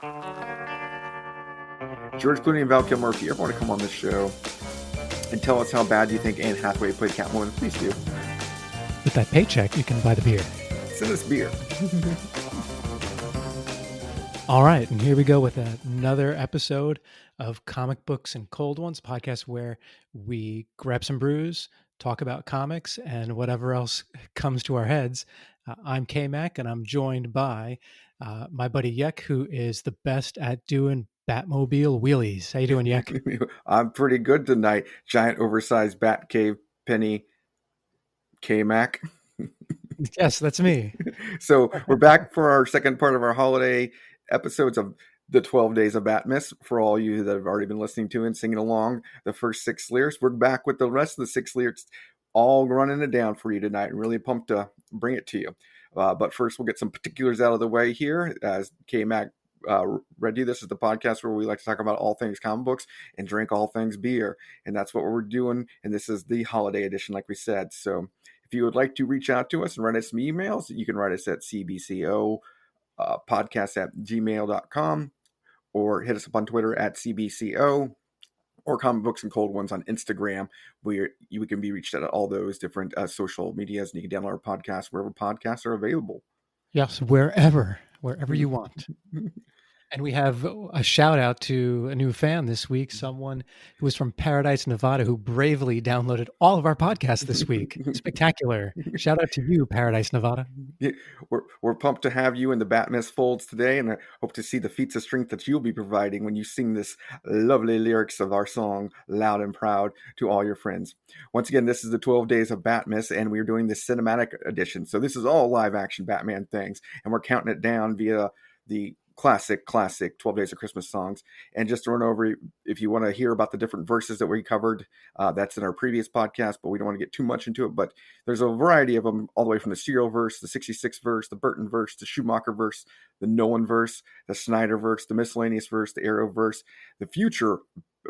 George Clooney and Val Kilmer, if you ever want to come on this show and tell us how bad you think Anne Hathaway played Catwoman, please do. With that paycheck, you can buy the beer. Send us beer. All right, and here we go with another episode of Comic Books and Cold Ones, podcast where we grab some brews, talk about comics, and whatever else comes to our heads. I'm KMac, and I'm joined by my buddy Yek, who is the best at doing Batmobile wheelies. How you doing, Yek? I'm pretty good tonight. Giant oversized Bat Cave Penny KMac. Yes, that's me. So we're back for our second part of our holiday episodes of the 12 Days of Batmas. For all you that have already been listening to and singing along the first 6 lyrics, we're back with the rest of the 6 lyrics, all running it down for you tonight. Really pumped to bring it to you. But first, we'll get some particulars out of the way here. As KMac read you, this is the podcast where we like to talk about all things comic books and drink all things beer. And that's what we're doing. And this is the holiday edition, like we said. So if you would like to reach out to us and write us some emails, you can write us at cbco podcast@gmail.com, or hit us up on Twitter at cbco, or Comic Books and Cold Ones on Instagram, where you can be reached at all those different social medias, and you can download our podcast wherever podcasts are available. Yes, wherever you want. And we have a shout out to a new fan this week, someone who was from Paradise, Nevada, who bravely downloaded all of our podcasts this week. Spectacular. Shout out to you, Paradise, Nevada. Yeah, we're pumped to have you in the Batmas folds today, and I hope to see the feats of strength that you'll be providing when you sing this lovely lyrics of our song loud and proud to all your friends. Once again, this is the 12 Days of Batmas, and we're doing the cinematic edition. So this is all live action Batman things, and we're counting it down via the classic 12 Days of Christmas songs. And just to run over, if you want to hear about the different verses that we covered, that's in our previous podcast, but we don't want to get too much into it. But there's a variety of them, all the way from the Serial verse, the 66 verse, the Burton verse, the Schumacher verse, the Nolan verse, the Snyder verse, the miscellaneous verse, the Arrow verse, the future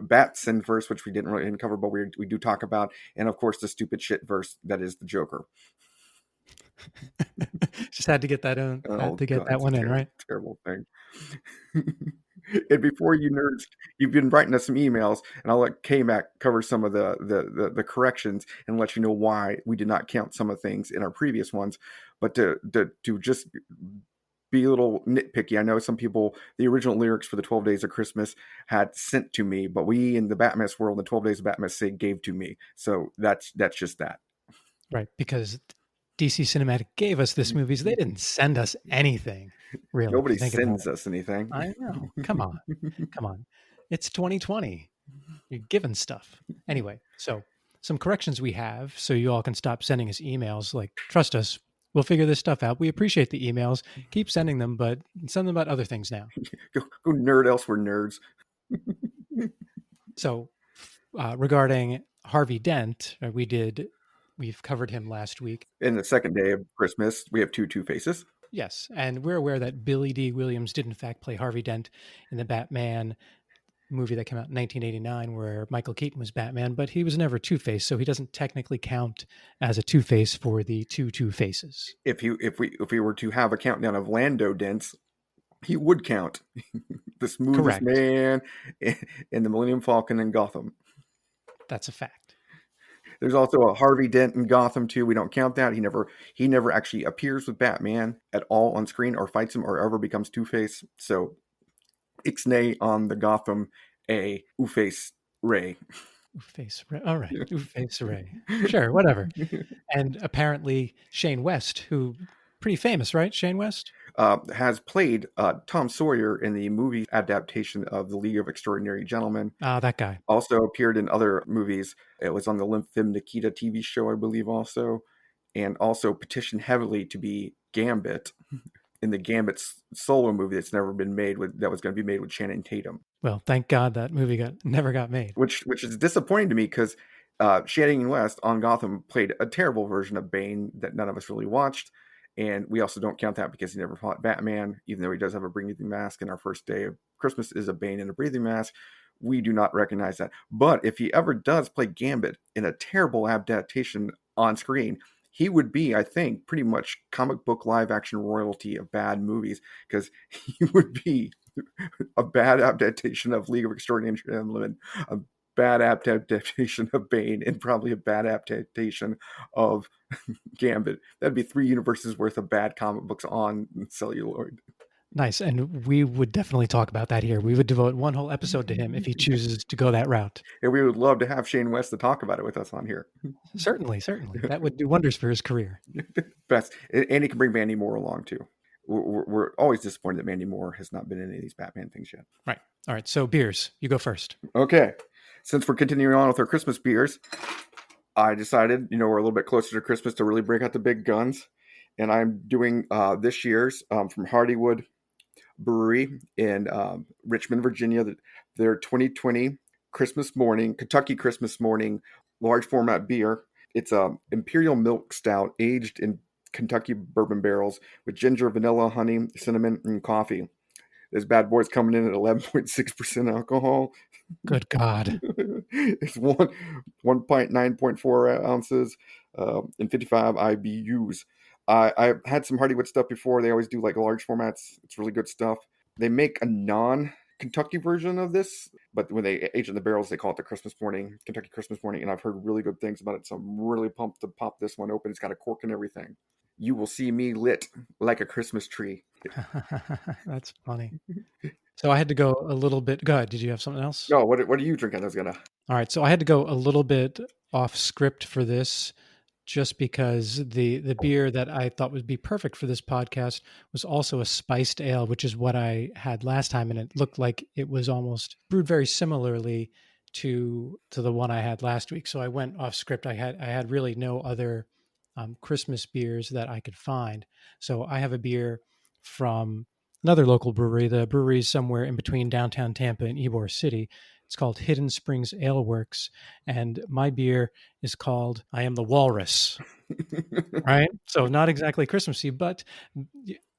Batson verse, which we didn't really cover, but we do talk about, and of course the stupid shit verse that is the Joker. Just had to get that in. That one in, right? Terrible thing. And before you nerds, you've been writing us some emails, and I'll let KMac cover some of the corrections and let you know why we did not count some of the things in our previous ones. But to just be a little nitpicky, I know some people, the original lyrics for the 12 Days of Christmas had sent to me, but we in the Batmas world, the 12 Days of Batmas say gave to me. So that's just that. Right, because DC Cinematic gave us this movie, so they didn't send us anything, really. Nobody sends us anything. I know. Come on. It's 2020. You're giving stuff. Anyway, so some corrections we have, so you all can stop sending us emails. Like, trust us, we'll figure this stuff out. We appreciate the emails. Keep sending them, but send them about other things now. Go nerd elsewhere, nerds. So, regarding Harvey Dent, we've covered him last week. In the second day of Christmas, we have Two-Faces. Yes, and we're aware that Billy D. Williams did in fact play Harvey Dent in the Batman movie that came out in 1989, where Michael Keaton was Batman, but he was never Two-Face, so he doesn't technically count as a Two-Face for the Two-Faces. If we were to have a countdown of Lando Dents, he would count. The smoothest man in the Millennium Falcon in Gotham. That's a fact. There's also a Harvey Dent in Gotham too. We don't count that. He never actually appears with Batman at all on screen, or fights him, or ever becomes Two-Face. So, Ixnay on the Gotham A. Two-Face Ray. Two-Face Ray. All right. Two-Face Ray. Sure, whatever. And apparently Shane West, who pretty famous, right? Shane West? Has played Tom Sawyer in the movie adaptation of The League of Extraordinary Gentlemen. That guy. Also appeared in other movies. It was on the Limp Dim Nikita TV show, I believe, also. And also petitioned heavily to be Gambit in the Gambit solo movie that's never been made, that was going to be made with Channing Tatum. Well, thank God that movie never got made. Which is disappointing to me, because Channing West on Gotham played a terrible version of Bane that none of us really watched. And we also don't count that because he never fought Batman, even though he does have a breathing mask. And our first day of Christmas is a Bane and a breathing mask. We do not recognize that. But if he ever does play Gambit in a terrible adaptation on screen, he would be, I think, pretty much comic book live action royalty of bad movies because he would be a bad adaptation of League of Extraordinary Gentlemen, a bad adaptation of Bane, and probably a bad adaptation of Gambit. That'd be 3 universes worth of bad comic books on celluloid. Nice. And we would definitely talk about that here. We would devote one whole episode to him if he chooses to go that route. And we would love to have Shane West to talk about it with us on here. Certainly. That would do wonders for his career. Best. And he can bring Mandy Moore along too. We're always disappointed that Mandy Moore has not been in any of these Batman things yet. Right. All right. So beers, you go first. Okay. Since we're continuing on with our Christmas beers, I decided, we're a little bit closer to Christmas to really break out the big guns. And I'm doing this year's from Hardywood Brewery in Richmond, Virginia, their 2020 Kentucky Christmas morning large format beer. It's a Imperial Milk Stout aged in Kentucky bourbon barrels with ginger, vanilla, honey, cinnamon, and coffee. This bad boy's coming in at 11.6% alcohol. Good God. It's one pint, 9.4 ounces, and 55 IBUs. I've had some Hardywood stuff before. They always do like large formats. It's really good stuff. They make a non-Kentucky version of this, but when they age in the barrels, they call it the Kentucky Christmas morning, and I've heard really good things about it, so I'm really pumped to pop this one open. It's got a cork and everything. You will see me lit like a Christmas tree. That's funny. So I had to go a little bit. Go ahead. Did you have something else? No, what are you drinking? All right. So I had to go a little bit off script for this, just because the beer that I thought would be perfect for this podcast was also a spiced ale, which is what I had last time, and it looked like it was almost brewed very similarly to the one I had last week. So I went off script. I had really no other Christmas beers that I could find. So I have a beer from another local brewery. The brewery is somewhere in between downtown Tampa and Ybor City. It's called Hidden Springs Ale Works, and my beer is called I Am the Walrus. Right? So not exactly Christmassy, but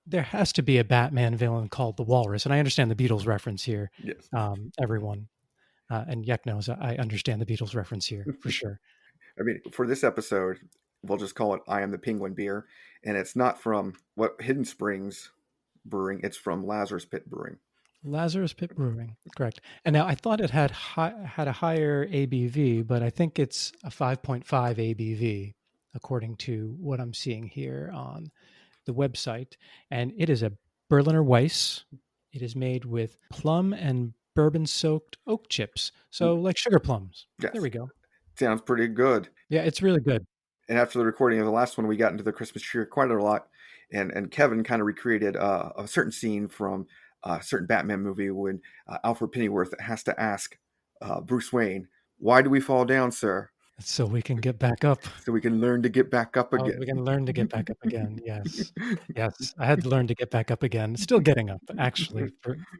there has to be a Batman villain called the Walrus, and I understand the Beatles reference here. Yes. Everyone, and Yek knows I understand the Beatles reference here for sure. I mean, for this episode, we'll just call it I Am the Penguin beer, and it's not from Hidden Springs Brewing. It's from Lazarus Pit Brewing. Lazarus Pit Brewing, correct. And now I thought it had a higher ABV, but I think it's a 5.5 ABV, according to what I'm seeing here on the website. And it is a Berliner Weiss. It is made with plum and bourbon-soaked oak chips, so like sugar plums. Yes. There we go. Sounds pretty good. Yeah, it's really good. And after the recording of the last one, we got into the Christmas tree quite a lot. And Kevin kind of recreated a certain scene from a certain Batman movie when Alfred Pennyworth has to ask Bruce Wayne, "Why do we fall down, sir?" So we can get back up. So we can learn to get back up again. We can learn to get back up again. Yes. Yes. I had to learn to get back up again. Still getting up, actually,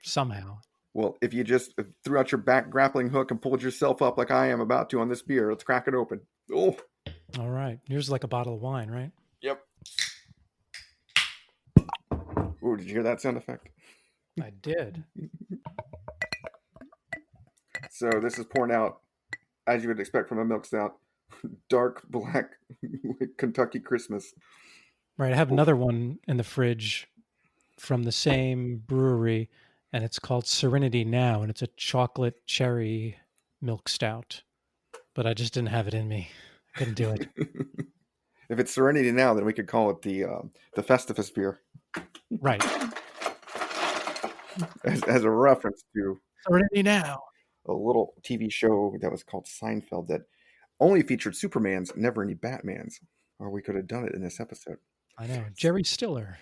somehow. Well, if you just threw out your back grappling hook and pulled yourself up like I am about to on this beer, let's crack it open. Oh. All right. Yours is like a bottle of wine, right? Yep. Oh, did you hear that sound effect? I did. So this is pouring out, as you would expect from a milk stout, dark black Kentucky Christmas. Right. I have another one in the fridge from the same brewery, and it's called Serenity Now, and it's a chocolate cherry milk stout. But I just didn't have it in me. I couldn't do it. If it's Serenity Now, then we could call it the Festivus beer. Right. As a reference to Serenity Now, a little TV show that was called Seinfeld that only featured Supermans, never any Batmans. Or we could have done it in this episode. I know. Jerry Stiller.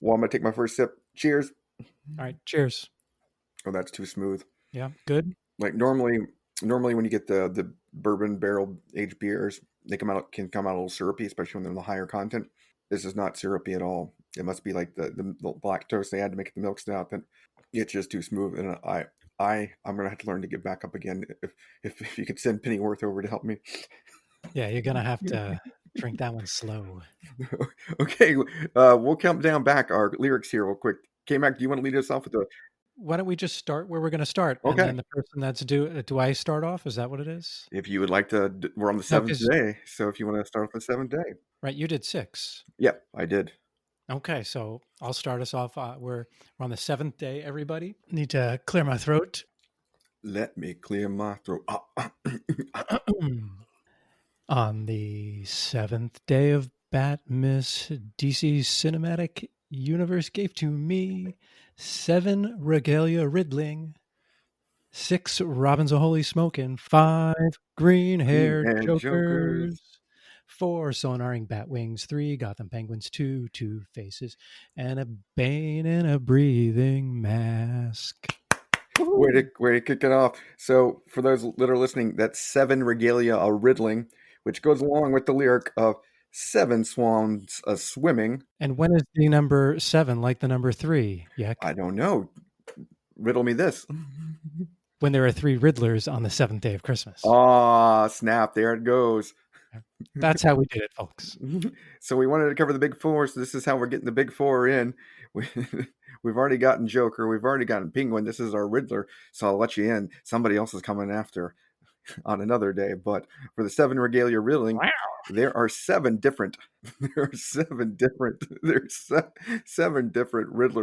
Well, I'm going to take my first sip. Cheers. All right. Cheers. Oh, that's too smooth. Yeah. Good. Like normally when you get the bourbon barrel aged beers, they can come out a little syrupy, especially when they're in the higher content. This is not syrupy at all. It must be like the lactose they had to make the milk stout. That it's just too smooth, and I'm gonna have to learn to get back up again. If you could send Pennyworth over to help me. Yeah, you're gonna have to drink that one slow. Okay, we'll count down back our lyrics here real quick. KMac, do you want to lead us off with why don't we just start where we're going to start, and Okay. then the person that's do I start off? Is that what it is? If you would like to, we're on the No, seventh because day. So if you want to start with the seventh day. right, you did 6. Yep, I did. Okay, so I'll start us off. We're on the 7th day. Everybody need to clear my throat. Let me clear my throat. On the 7th day of Batmas, DC's cinematic universe gave to me 7 Regalia Riddling, 6 Robins of Holy Smokin', 5 green-haired Green-haired jokers. jokers, 4 sonaring Batwings, 3 Gotham Penguins, 2 Two-Faces, and a Bane in a breathing mask. Way to kick it off. So for those that are listening, that's 7 Regalia a Riddling, which goes along with the lyric of 7 swans a swimming. And when is the number 7 like the number 3, Yek? I don't know. Riddle me this. When there are 3 Riddlers on the 7th day of Christmas. Ah, snap. There it goes. That's how we did it, folks. So we wanted to cover the big 4, so this is how we're getting the big 4 in. We've already gotten Joker. We've already gotten Penguin. This is our Riddler, so I'll let you in. Somebody else is coming after on another day. But for the 7 Regalia Riddling, there are 7 different Riddler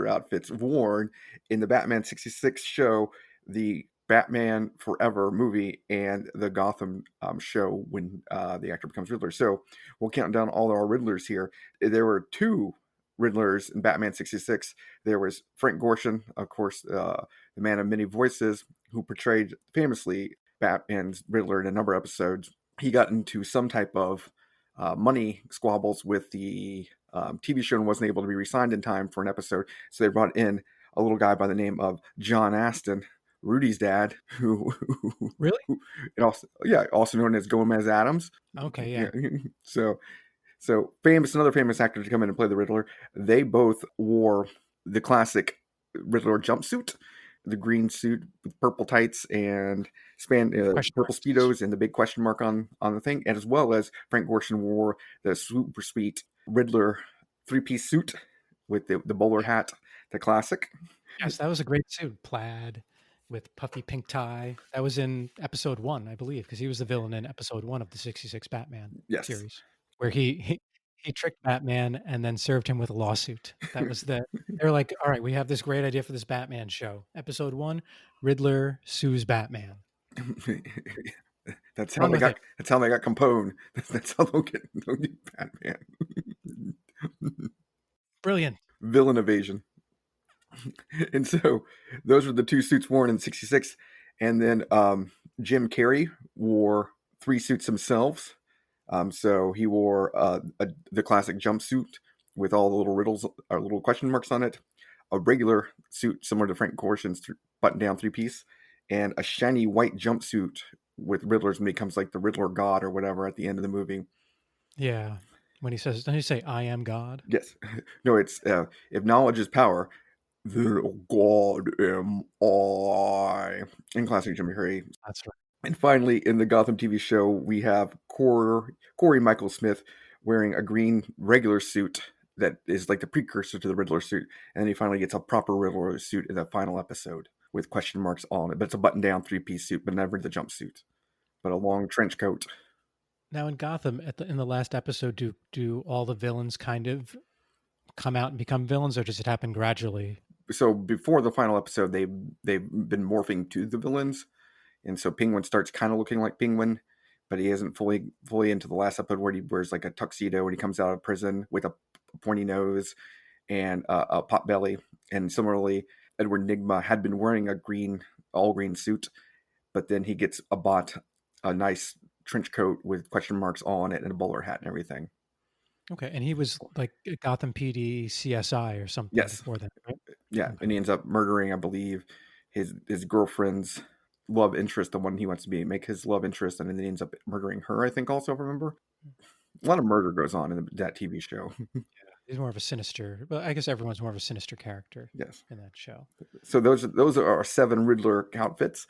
outfits worn in the Batman 66 show, the Batman Forever movie, and the Gotham show when the actor becomes Riddler. So we'll count down all our Riddlers here. There were 2 Riddlers in Batman 66. There was Frank Gorshin, of course, the man of many voices, who portrayed famously Batman's Riddler in a number of episodes. He got into some type of money squabbles with the TV show and wasn't able to be re-signed in time for an episode. So they brought in a little guy by the name of John Astin, Rudy's dad, who Really? Also known as Gomez Adams. Okay, yeah. So another famous actor to come in and play the Riddler. They both wore the classic Riddler jumpsuit, the green suit with purple tights and purple speedos and the big question mark on the thing, as well as Frank Gorshin wore the super sweet Riddler 3-piece suit with the bowler hat, the classic. Yes, that was a great suit, plaid with puffy pink tie. That was in episode 1, I believe, because he was the villain in episode 1 of the 66 Batman series, where he tricked Batman and then served him with a lawsuit. That was they're like, all right, we have this great idea for this Batman show. Episode 1, Riddler sues Batman. That's how they got Capone. That's how they'll get Batman. Brilliant. Villain evasion. And so those were the 2 suits worn in 66. And then Jim Carey wore 3 suits himself. So he wore the classic jumpsuit with all the little riddles or little question marks on it, a regular suit similar to Frank Gorshin's button-down 3-piece, and a shiny white jumpsuit with Riddlers when he becomes like the Riddler God or whatever at the end of the movie. Yeah. When he says, don't he say, I am God? Yes. No, it's if knowledge is power, then God am I. In classic Jim Carey. That's right. And finally, in the Gotham TV show, we have Cory Michael Smith wearing a green regular suit that is like the precursor to the Riddler suit. And then he finally gets a proper Riddler suit in the final episode with question marks on it. But it's a button-down 3-piece suit, but never the jumpsuit, but a long trench coat. Now in Gotham, in the last episode, do all the villains kind of come out and become villains, or does it happen gradually? So before the final episode, they've been morphing to the villains. And so Penguin starts kind of looking like Penguin, but he isn't fully into the last episode where he wears like a tuxedo when he comes out of prison with a pointy nose and a pot belly. And similarly, Edward Nygma had been wearing a all green suit, but then he gets a nice trench coat with question marks on it and a bowler hat and everything. Okay, and he was like Gotham PD CSI or something before that, right? Yeah, okay. And he ends up murdering, I believe, his girlfriend's love interest, the one he wants to make his love interest, and then he ends up murdering her, I think, also, remember? A lot of murder goes on in that TV show. Yeah, he's more of a sinister, well, I guess everyone's more of a sinister character in that show. So those are our 7 Riddler outfits,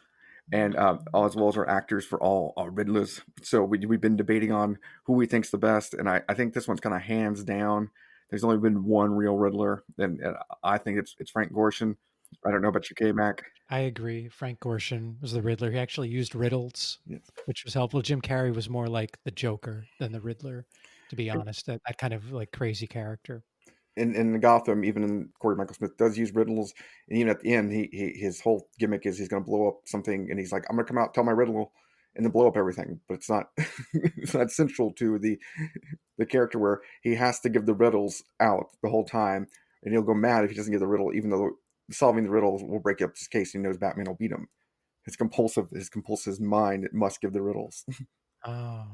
and as well as our actors for all our Riddlers. So we've been debating on who we think's the best, and I think this one's kind of hands down. There's only been one real Riddler, and I think it's Frank Gorshin. I don't know about you, KMac. I agree. Frank Gorshin was the Riddler. He actually used riddles, Yes. which was helpful. Jim Carrey was more like the Joker than the Riddler, to be And, honest. That kind of like crazy character. in Gotham, even in Cory Michael Smith does use riddles, and even at the end, his whole gimmick is he's going to blow up something, and he's like, "I'm going to come out, tell my riddle, and then blow up everything." But it's not it's not central to the character where he has to give the riddles out the whole time, and he'll go mad if he doesn't get the riddle, even though solving the riddle will break up his case. And he knows Batman will beat him. His compulsive mind, it must give the riddles. Oh,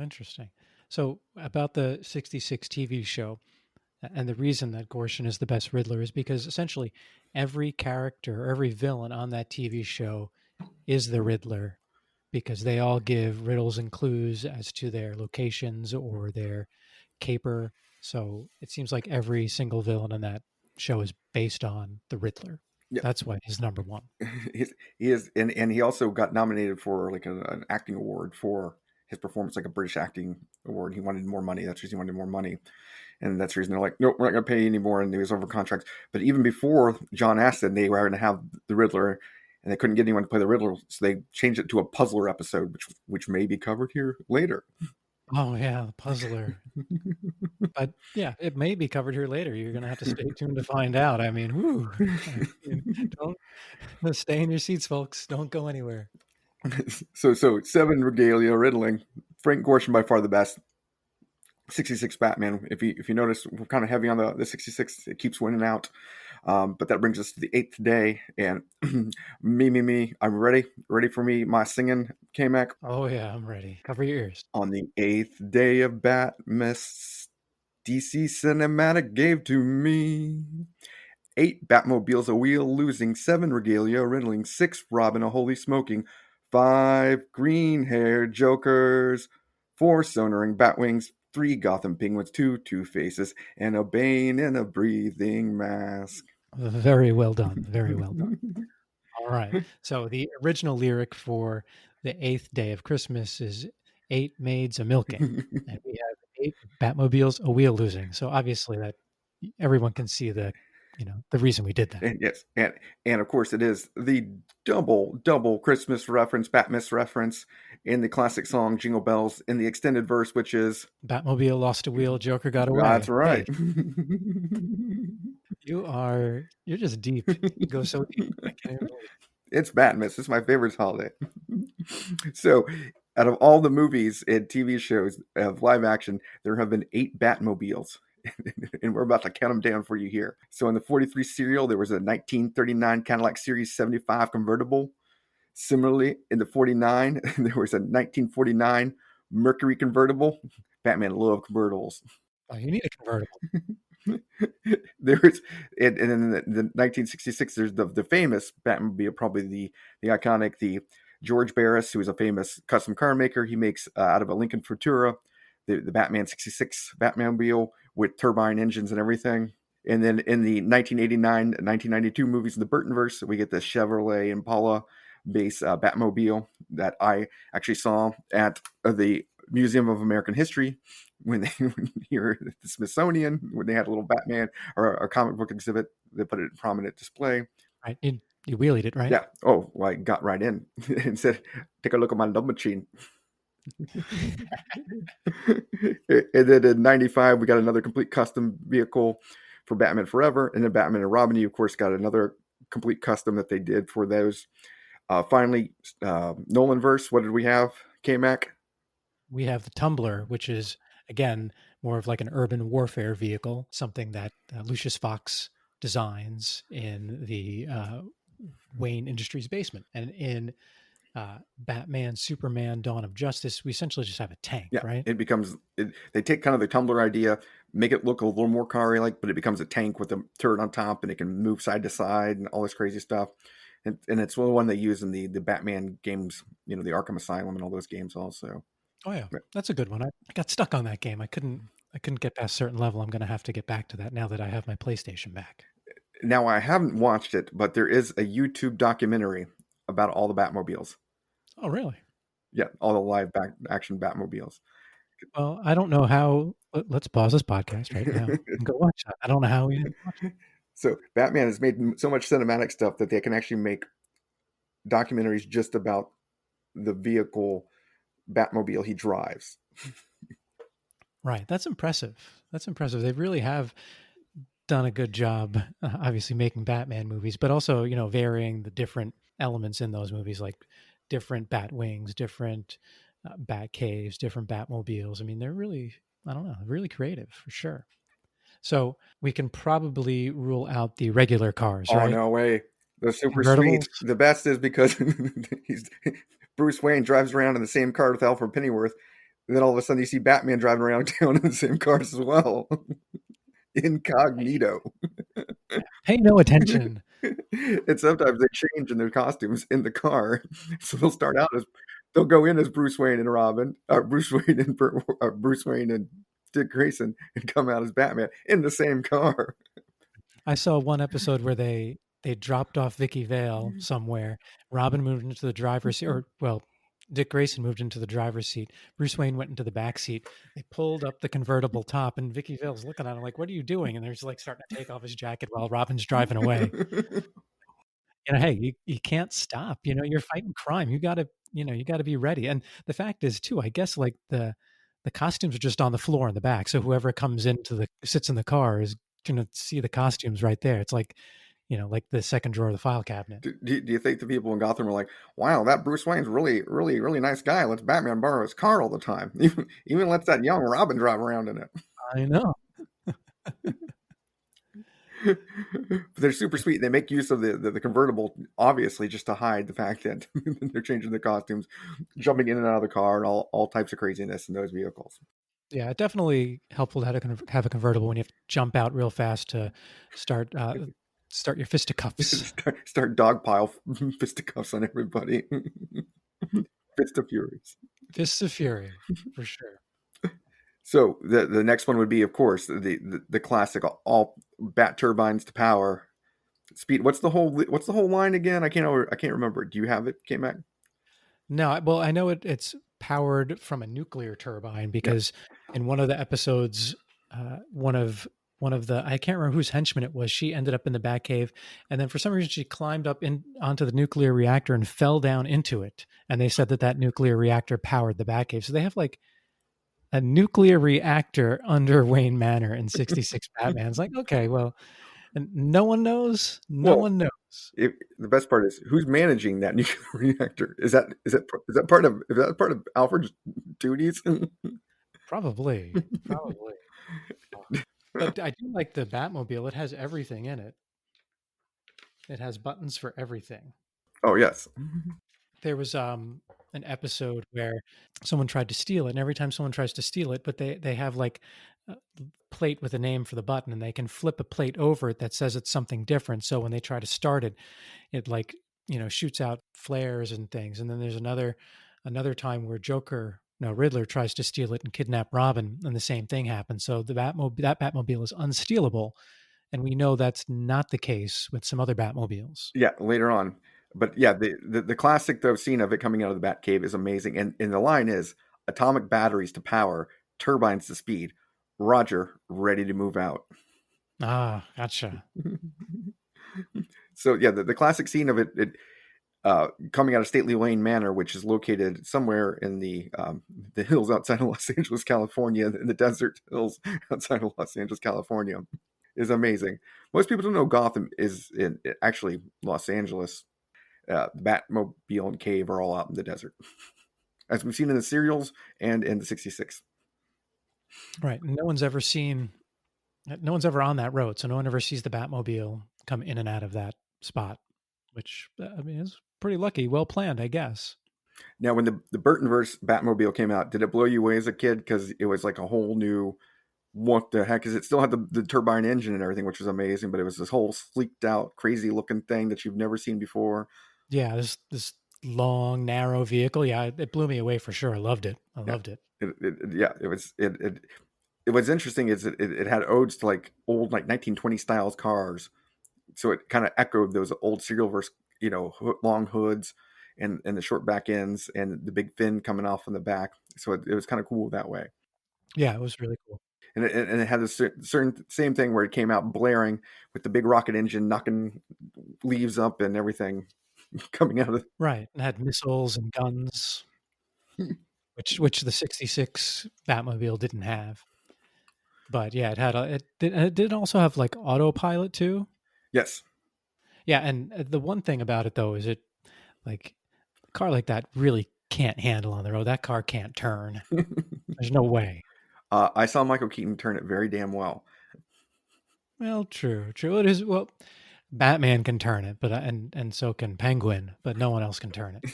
interesting. So about the 66 TV show, and the reason that Gorshin is the best Riddler is because essentially every character or every villain on that TV show is the Riddler because they all give riddles and clues as to their locations or their caper. So it seems like every single villain in that show is based on the Riddler. Yeah, That's why he's number one. he is, and he also got nominated for like an acting award for his performance, like a British acting award. He wanted more money. That's the reason he wanted more money, and that's the reason they're like, nope, we're not going to pay you anymore. And he was over contract. But even before John Astin, they were going to have the Riddler, and they couldn't get anyone to play the Riddler, so they changed it to a puzzler episode, which may be covered here later. Oh yeah, the puzzler. But yeah, it may be covered here later. You're gonna have to stay tuned to find out. I mean, whoo! Don't stay in your seats, folks. Don't go anywhere. So 7 Regalia Riddling. Frank Gorshin by far the best. 66 Batman. If you notice, we're kind of heavy on the 66. It keeps winning out. But that brings us to the 8th day, and me. I'm ready for me. My singing, KMac. Oh yeah, I'm ready. Cover your ears. On the 8th day of Batmas, DC Cinematic gave to me 8 Batmobiles a wheel losing, 7 Regalia riddling, 6 Robin a holy smoking, 5 green-haired Jokers, 4 sonoring Batwings, 3 Gotham Penguins, 2 Two-Faces, and a Bane in a breathing mask. Very well done. Very well done. All right. So the original lyric for the 8th day of Christmas is 8 maids a milking, and we have 8 Batmobiles a wheel losing. So obviously that everyone can see the reason we did that. And yes, and of course it is the double Christmas reference, Batmas reference in the classic song Jingle Bells in the extended verse, which is Batmobile lost a wheel, Joker got away. That's right. Hey, you're just deep. You go so deep. I can't even believe it. It's Batmas. It's my favorite holiday. So, out of all the movies and TV shows of live action, there have been 8 Batmobiles. And we're about to count them down for you here. So in the 43 serial, there was a 1939 Cadillac Series 75 convertible. Similarly, in the 49, there was a 1949 Mercury convertible. Batman loved convertibles. Oh, you need a convertible. There's and in the 1966, there's the famous Batmobile, probably the iconic, the George Barris, who is a famous custom car maker. He makes out of a Lincoln Futura the Batman 66 Batmobile with turbine engines and everything. And then in the 1989 and 1992 movies in the Burtonverse, we get the Chevrolet Impala base Batmobile that I actually saw at the Museum of American History when you were at the Smithsonian, when they had a little Batman or a comic book exhibit. They put it in prominent display. Right. You wheelied it, right? Yeah. Oh, well, I got right in and said, take a look at my love machine. And then in 95, we got another complete custom vehicle for Batman Forever. And then Batman and Robin, you, of course, got another complete custom that they did for those. Finally, Nolanverse, what did we have, KMac? We have the Tumbler, which is, again, more of like an urban warfare vehicle, something that Lucius Fox designs in the Wayne Industries basement. And in Batman, Superman, Dawn of Justice, we essentially just have a tank, right? It becomes, they take kind of the Tumbler idea, make it look a little more car-like, but it becomes a tank with a turret on top, and it can move side to side and all this crazy stuff. And it's the one they use in the Batman games, the Arkham Asylum and all those games also. Oh yeah, that's a good one. I got stuck on that game. I couldn't get past a certain level. I'm going to have to get back to that now that I have my PlayStation back. Now, I haven't watched it, but there is a YouTube documentary about all the Batmobiles. Oh, really? Yeah, all the live action Batmobiles. Well, I don't know how. Let's pause this podcast right now and go watch that. I don't know how we didn't watch it. So Batman has made so much cinematic stuff that they can actually make documentaries just about the vehicle Batmobile he drives. Right. That's impressive. That's impressive. They really have done a good job, obviously making Batman movies, but also, varying the different elements in those movies, like different bat wings, different bat caves, different Batmobiles. I mean, they're really, I don't know, really creative for sure. So we can probably rule out the regular cars, Oh right? no way. The super sweet. Convertibles. The best is because he's Bruce Wayne drives around in the same car with Alfred Pennyworth, and then all of a sudden you see Batman driving around town in the same cars as well. Incognito. Pay no attention. And sometimes they change in their costumes in the car. So they'll go in as Bruce Wayne and Robin, Bruce Wayne and Dick Grayson, and come out as Batman in the same car. I saw one episode where they dropped off Vicky Vale somewhere. Robin moved into the driver's seat, or well, Dick Grayson moved into the driver's seat. Bruce Wayne went into the back seat. They pulled up the convertible top, and Vicky Vale's looking at him like, "What are you doing?" And they're just like starting to take off his jacket while Robin's driving away. Hey, you can't stop. You're fighting crime. You gotta be ready. And the fact is, too, I guess like the costumes are just on the floor in the back. So whoever comes sits in the car is gonna see the costumes right there. It's like, like the second drawer of the file cabinet. Do you think the people in Gotham are like, wow, that Bruce Wayne's really, really, really nice guy. Let's Batman borrow his car all the time. Even lets that young Robin drive around in it. I know. But they're super sweet. They make use of the convertible, obviously, just to hide the fact that they're changing the costumes, jumping in and out of the car, and all types of craziness in those vehicles. Yeah, definitely helpful to have a convertible when you have to jump out real fast to start start your fisticuffs. Start dogpile fisticuffs on everybody. Fist of Furies. Fists of Fury, for sure. So the next one would be, of course, the classic all bat turbines to power speed. What's the whole line again? I can't remember. Do you have it, KMac? No, well, I know it's powered from a nuclear turbine Yeah. because in one of the episodes, one of the I can't remember whose henchman it was. She ended up in the Batcave, and then for some reason she climbed up onto the nuclear reactor and fell down into it. And they said that nuclear reactor powered the Batcave. So they have like a nuclear reactor under Wayne Manor in '66 Batman. It's like, okay, well, and no one knows. No one knows. The best part is who's managing that nuclear reactor. Is that part of Alfred's duties? Probably. But I do like the Batmobile. It has everything in it. It has buttons for everything. Oh yes. There was an episode where someone tried to steal it, and every time someone tries to steal it, but they have like a plate with a name for the button, and they can flip a plate over it that says it's something different. So when they try to start it, it like shoots out flares and things. And then there's another time where Riddler tries to steal it and kidnap Robin, and the same thing happens. So that Batmobile is unstealable, and we know that's not the case with some other Batmobiles. Yeah, later on. But yeah, the classic though scene of it coming out of the Batcave is amazing, and the line is atomic batteries to power, turbines to speed. Roger, ready to move out. Ah, gotcha. So yeah, the classic scene of it coming out of Stately Lane Manor, which is located somewhere in the hills outside of Los Angeles, California, in the desert hills outside of Los Angeles, California, is amazing. Most people don't know Gotham is in actually Los Angeles. Batmobile and Cave are all out in the desert, as we've seen in the serials and in the '66. Right. No one's ever on that road, so no one ever sees the Batmobile come in and out of that spot, which I mean is pretty lucky, well planned, I guess. Now, when the Burtonverse Batmobile came out, did it blow you away as a kid? Because it was like a whole new, what the heck? Because it still had the turbine engine and everything, which was amazing, but it was this whole sleeked out, crazy looking thing that you've never seen before. Yeah, this long, narrow vehicle. Yeah, it blew me away for sure. I loved it. It was interesting. Is it had odes to like old 1920 styles cars, so it kind of echoed those old serial verse, long hoods and the short back ends and the big fin coming off in the back. So it was kind of cool that way. Yeah, it was really cool. and it had this certain same thing where it came out blaring with the big rocket engine knocking leaves up and everything coming out of Right. And had missiles and guns, which the 66 Batmobile didn't have. But yeah, it did also have like autopilot too. Yes. Yeah, and the one thing about it though is it like a car like that really can't handle on the road. That car can't turn. There's no way. I saw Michael Keaton turn it very damn well. Well, true. It is. Well, Batman can turn it, but and so can Penguin, but no one else can turn it.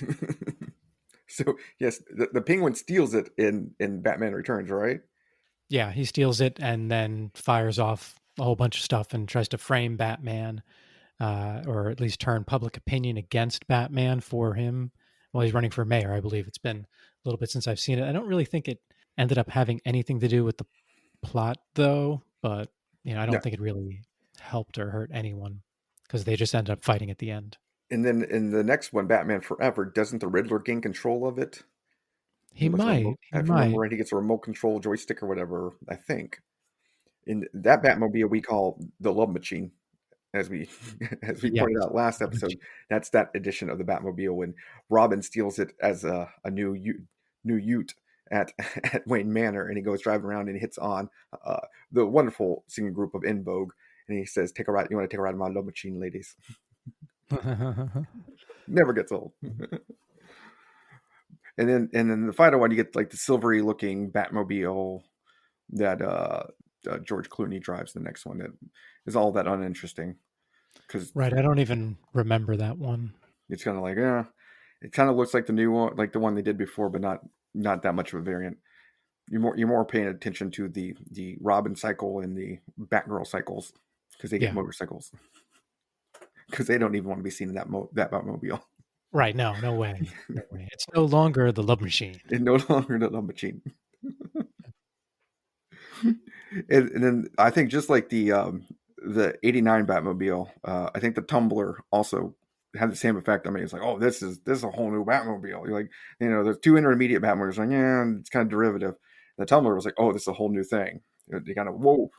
So yes, the Penguin steals it in Batman Returns, right? Yeah, he steals it and then fires off a whole bunch of stuff and tries to frame Batman, or at least turn public opinion against Batman for him while he's running for mayor. I believe it's been a little bit since I've seen it. I don't really think it ended up having anything to do with the plot, though. But I Yeah. don't think it really helped or hurt anyone because they just ended up fighting at the end. And then in the next one, Batman Forever, doesn't the Riddler gain control of it? He With a remote, might. He if I remember might. right, he gets a remote control joystick or whatever, I think. In that Batmobile we call the Love Machine, as we as we Yes. pointed out last episode. That's that edition of the Batmobile when Robin steals it as a new Ute at at Wayne Manor, and he goes driving around and he hits on the wonderful singing group of In Vogue, and he says, "Take a ride. You want to take a ride in my Love Machine, ladies?" Never gets old. And then the final one, you get like the silvery looking Batmobile that George Clooney drives. The next one that is all that uninteresting because Right. I don't even remember that one. it's kind of like it kind of looks like the new one, like the one they did before, but not that much of a variant. You're more paying attention to the Robin cycle and the Batgirl cycles because they get Yeah. motorcycles because they don't even want to be seen in that Batmobile. Right. No, no way. No way. It's no longer the Love Machine. It's no longer the Love Machine. And then I think just like the '89 Batmobile, I think the Tumbler also had the same effect. I mean, it's like, oh, this is a whole new Batmobile. You're like, there's two intermediate Batmobiles. Like, yeah, it's kind of derivative. The Tumbler was like, oh, this is a whole new thing. They kind of whoa,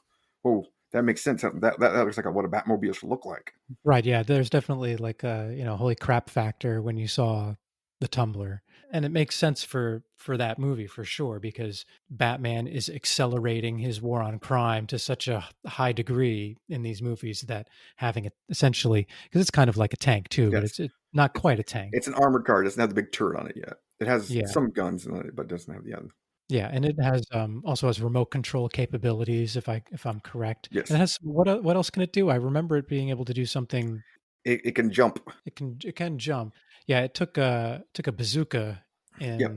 that makes sense. That looks like what a Batmobile should look like. Right. Yeah. There's definitely like a holy crap factor when you saw the Tumbler, and it makes sense for that movie for sure because Batman is accelerating his war on crime to such a high degree in these movies that having it essentially because it's kind of like a tank too, but Yes, it's not quite a tank. it's an armored car. It doesn't have the big turret on it yet. It has Yeah. some guns in it, but doesn't have the other. Yeah, and it has also has remote control capabilities if I'm correct. And Yes, it has what else can it do? I remember it being able to do something. it can jump. It can jump. Yeah, it took a bazooka Yep.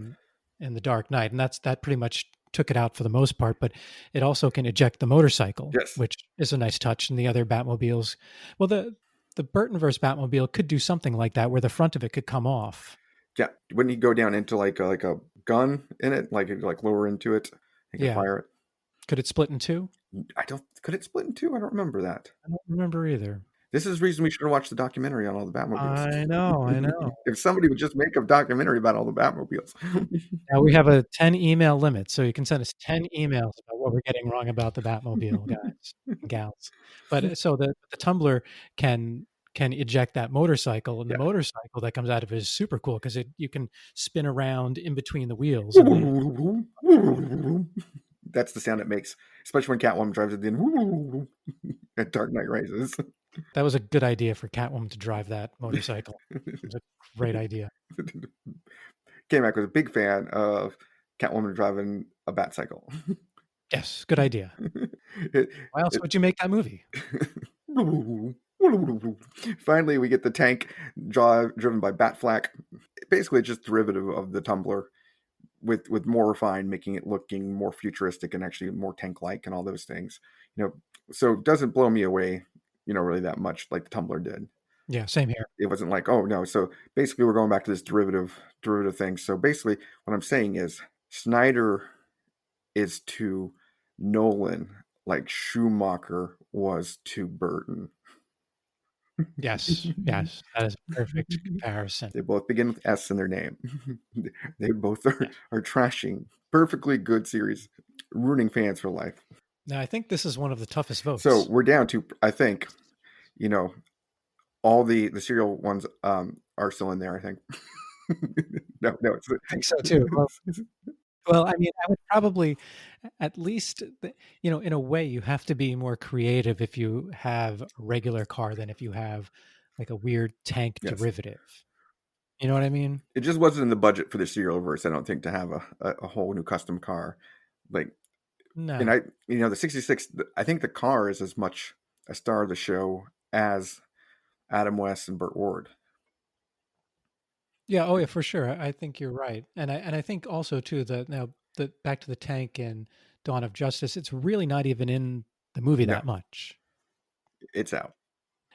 in the Dark Knight, and that pretty much took it out for the most part. But it also can eject the motorcycle, Yes. which is a nice touch. And the other Batmobiles, well, the Burtonverse Batmobile could do something like that, where the front of it could come off. Yeah. Wouldn't he go down into like a gun in it, like lower into it and can Yeah, fire it? could it split in two? I don't. Could it split in two? I don't remember that. I don't remember either. This is the reason we should watch the documentary on all the Batmobiles. I know. If somebody would just make a documentary about all the Batmobiles. Now we have a 10 email limit, so you can send us 10 emails about what we're getting wrong about the Batmobile, guys and gals. But so the Tumbler can eject that motorcycle, and the Yeah. motorcycle that comes out of it is super cool because you can spin around in between the wheels. And That's the sound it makes, especially when Catwoman drives it in at Dark Knight Rises. that was a good idea for Catwoman to drive that motorcycle. It was a great idea. KMac was a big fan of Catwoman driving a Batcycle. Yes, good idea. It- Why else would you make that movie? Finally, we get the tank driven by Batflack. Basically, just derivative of the Tumbler, with more refined, making it looking more futuristic and actually more tank-like and all those things. So it doesn't blow me away, really that much like the Tumbler did. Yeah, same here. It wasn't like, oh no. So basically, we're going back to this derivative thing. So basically, what I'm saying is Snyder is to Nolan like Schumacher was to Burton. Yes, yes, that is a perfect comparison. They both begin with S in their name. They both are trashing perfectly good series, ruining fans for life. Now, I think this is one of the toughest So votes. we're down to, I think, you know, all the serial ones are still in there. I think. No, I think so too. Well, I mean, I would probably at least, in a way, you have to be more creative if you have a regular car than if you have like a weird tank yes. derivative. You know what I mean? It just wasn't in the budget for the serial verse. I don't think to have a whole new custom car, like, and No. I, the '66. I think the car is as much a star of the show as Adam West and Burt Ward. Yeah. Oh, yeah, for sure. I think you're right, and I think also too that now the back to the tank in Dawn of Justice, it's really not even in the movie No, that much. it's out.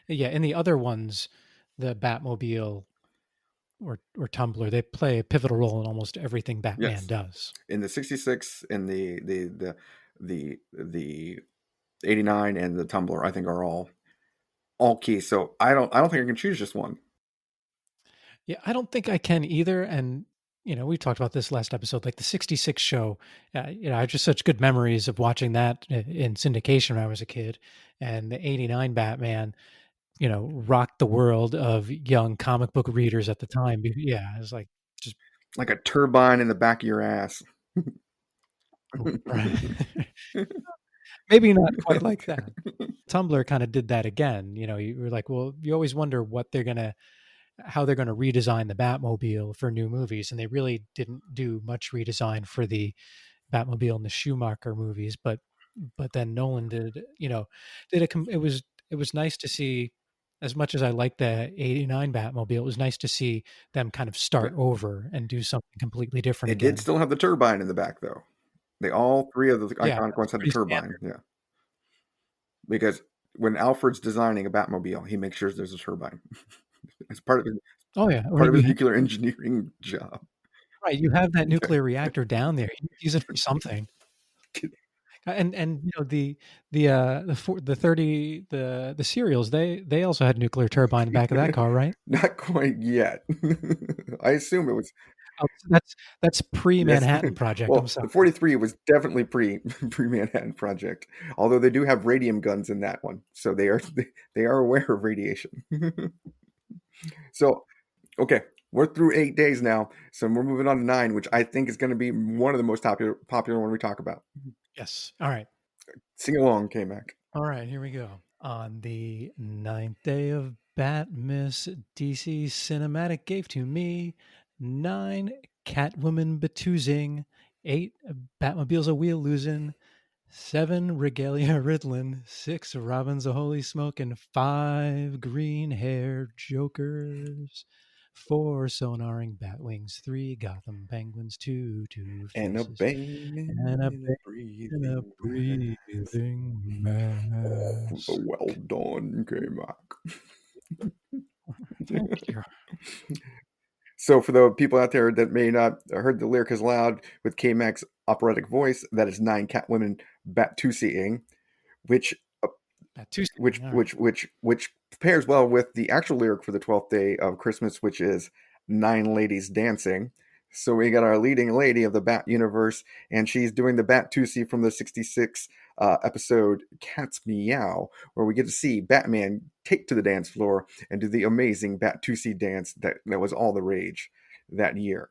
Yeah, in the other ones, the Batmobile or Tumbler, they play a pivotal role in almost everything Batman Yes, does. in the '66, in the '89 and the Tumbler, I think are all key. So I don't think I can choose just one. Yeah, I don't think I can either. And we talked about this last episode, like the '66 show. I have just such good memories of watching that in syndication when I was a kid, and the '89 Batman. Rocked the world of young comic book readers at the time. Yeah, it was like just Like a turbine in the back of your ass. right. Maybe not quite like that. Tumblr kind of did that again. You were like, well, you always wonder how they're gonna redesign the Batmobile for new movies, and they really didn't do much redesign for the Batmobile in the Schumacher movies. But then Nolan did. It was nice to see. As much as I like the '89 Batmobile, it was nice to see them kind of Yeah. start over and do something completely different It did again. still have the turbine in the back, though. They all three of the Yeah, iconic that's ones had the pretty turbine. standard. Yeah, because when Alfred's designing a Batmobile, he makes sure there's a turbine. It's Oh yeah, part right. of his nuclear engineering job. Right, you have that nuclear reactor down there. You use it for something. And the 30 the serials they also had nuclear turbine in the back of that car, right? Not quite yet. I assume it was. Oh, that's pre Yes. Manhattan Project. I'm Well, sorry. the 43 was definitely pre Manhattan Project. Although they do have radium guns in that one, so they are aware of radiation. So okay, we're through 8 days now, so we're moving on to 9, which I think is going to be one of the most popular one we talk about. Yes. All right. Sing along, KMac. All right. Here we go. On the ninth day of Batmas, DC Cinematic gave to me 9 Catwoman betoozing, 8 Batmobiles a wheel losing, 7 Regalia riddling, 6 Robins a holy smoking, 5 green hair jokers, 4 sonaring batwings, 3 Gotham penguins, 2 two And a faces, banging and a and a and a breathing mass. breathing Oh, mask. well done, KMac. Thank you. So, for the people out there that may not have heard the lyric as loud with K-Mac's operatic voice, that is 9 Catwomen Batusiing, which That Tuesday. which All right. which which which pairs well with the actual lyric for the 12th day of Christmas, which is 9 ladies dancing. So we got our leading lady of the Bat universe, and she's doing the Batusi from the '66 episode Cat's Meow, where we get to see Batman take to the dance floor and do the amazing Batusi dance that was all the rage that year.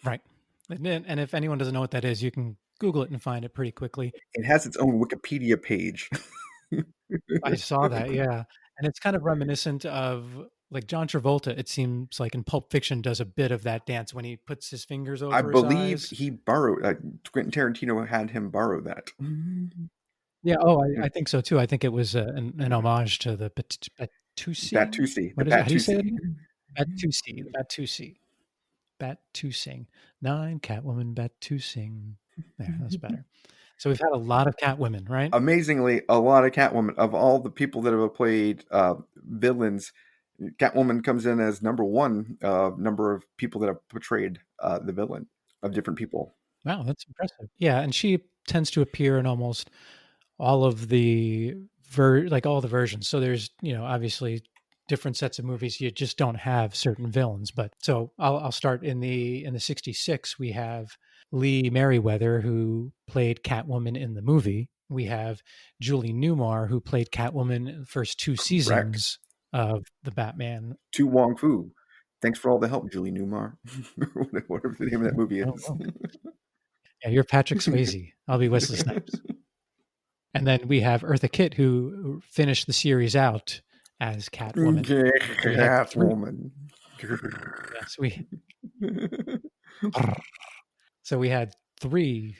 Right. And if anyone doesn't know what that is, you can Google it and find it pretty quickly. It has its own Wikipedia page. I saw that, yeah. And it's kind of reminiscent of like John Travolta, it seems like in Pulp Fiction does a bit of that dance when he puts his fingers I over his believe eyes. he borrowed, Quentin Tarantino had him borrow that. Yeah, oh, I think so too. I think it was an homage to the Batusi. Batusi, the What is it? How do you say Batusi. that again? Batusi, the Batusi. Batusing. 9 Catwoman Batusing. There, that's better. So we've had a lot of Catwomen, right? Amazingly, a lot of Catwoman. Of all the people that have played villains, Catwoman comes in as number one number of people that have portrayed the villain of different people. Wow, that's impressive. Yeah, and she tends to appear in almost all of the like all the versions. So there's, obviously different sets of movies. You just don't have certain villains. But so I'll start in the '66. We have Lee Merriweather, who played Catwoman in the movie. We have Julie Newmar, who played Catwoman in the first 2 seasons of the Batman. To Wong Fu. Thanks for all the help, Julie Newmar. Whatever the name of that movie is. Oh. Yeah, you're Patrick Swayze. I'll be Wesley Snipes. And then we have Eartha Kitt, who finished the series out as Catwoman. Catwoman. So we had 3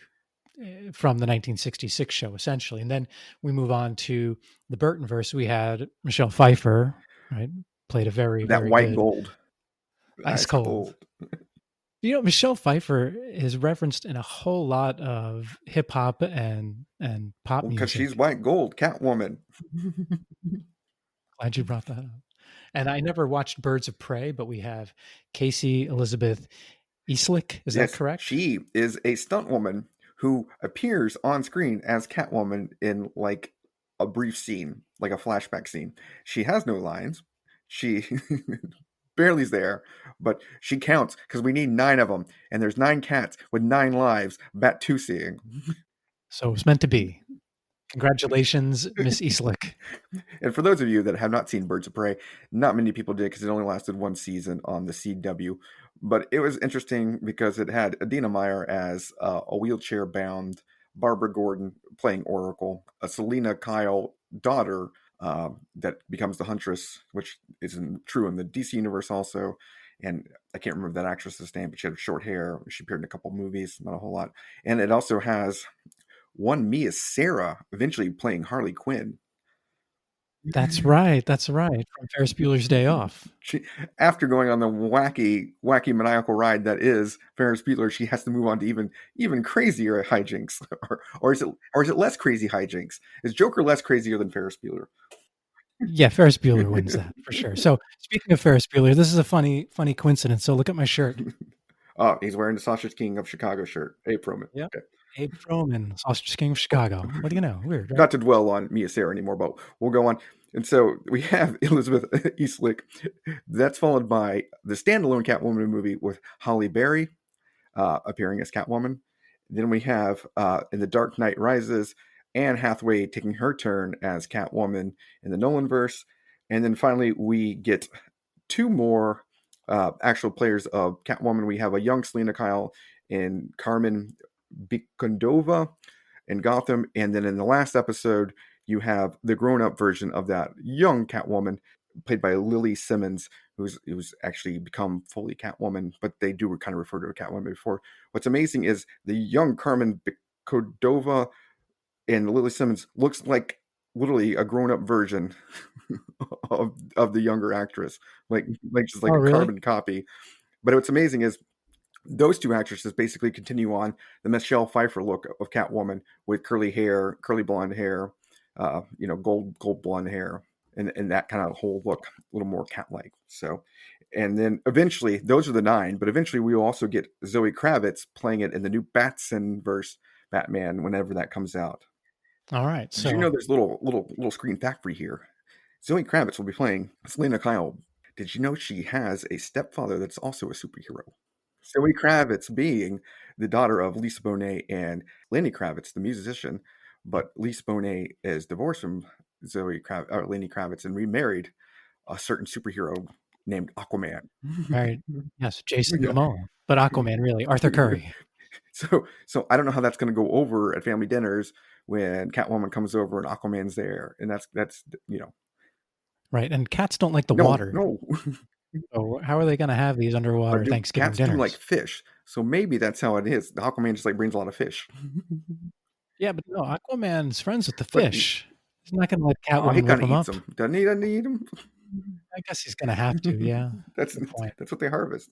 from the 1966 show, essentially. And then we move on to the Burtonverse. We had Michelle Pfeiffer, right? Played a very, that very white good gold. Ice Cold. Michelle Pfeiffer is referenced in a whole lot of hip hop and pop music. Because she's white gold, Catwoman. Glad you brought that up. And I never watched Birds of Prey, but we have Casey Elizabeth Eastlick. Is that correct? She is a stunt woman who appears on screen as Catwoman in like a brief scene, like a flashback scene. She has no lines. She barely's there, but she counts because we need 9 of them, and there's 9 cats with 9 lives. Bat-2-seeing. So it's meant to be. Congratulations, Miss Eastlick. And for those of you that have not seen Birds of Prey, not many people did because it only lasted 1 season on the CW. But it was interesting because it had Adina Meyer as a wheelchair-bound Barbara Gordon playing Oracle, a Selena Kyle daughter that becomes the Huntress, which isn't true in the DC universe also. And I can't remember that actress's name, but she had short hair. She appeared in a couple movies, not a whole lot. And it also has one Mia Sara eventually playing Harley Quinn. That's right. From Ferris Bueller's Day Off. After going on the wacky maniacal ride that is Ferris Bueller, she has to move on to even crazier hijinks. or is it less crazy hijinks? Is Joker less crazier than Ferris Bueller? Yeah, Ferris Bueller wins that for sure. So speaking of Ferris Bueller, this is a funny coincidence. So look at my shirt. Oh, he's wearing the Sausage King of Chicago shirt. Abe Froman. Yep. Okay. Abe Froman, Sausage King of Chicago. What do you know? Weird, right? Not to dwell on Mia Sara anymore, but we'll go on. And so we have Elizabeth Eastlick. That's followed by the standalone Catwoman movie with Halle Berry appearing as Catwoman. Then we have in The Dark Knight Rises, Anne Hathaway taking her turn as Catwoman in the Nolanverse. And then finally we get 2 more actual players of Catwoman. We have a young Selena Kyle in Carmen Bicondova in Gotham. And then in the last episode, you have the grown-up version of that young Catwoman played by Lily Simmons, who's actually become fully Catwoman, but they do kind of refer to her Catwoman before. What's amazing is the young Carmen Bicondova and Lily Simmons looks like literally a grown-up version of the younger actress, like just like a really? carbon copy. But what's amazing is those 2 actresses basically continue on the Michelle Pfeiffer look of Catwoman with curly blonde hair, gold blonde hair, and that kind of whole look, a little more cat-like. So, and then eventually, those are the 9, but eventually we will also get Zoe Kravitz playing it in the new Batson-verse Batman whenever that comes out. All right. So Did you know there's a little screen fact for you here? Zoe Kravitz will be playing Selena Kyle. Did you know she has a stepfather that's also a superhero? Zoe Kravitz being the daughter of Lisa Bonet and Lenny Kravitz, the musician, but Lisa Bonet is divorced from Lenny Kravitz and remarried a certain superhero named Aquaman. Right. Yes, Jason Momoa, but Aquaman, really, Arthur Curry. So I don't know how that's going to go over at family dinners when Catwoman comes over and Aquaman's there, and that's right. And cats don't like the water. No. So how are they going to have these underwater Thanksgiving dinners? Cats do like fish, so maybe that's how it is. The Aquaman just brings a lot of fish. Yeah, but no, Aquaman's friends with the fish. He's not going to let Catwoman whip them up. Them. Doesn't he eat them? I guess he's going to have to. Yeah, that's what they harvest.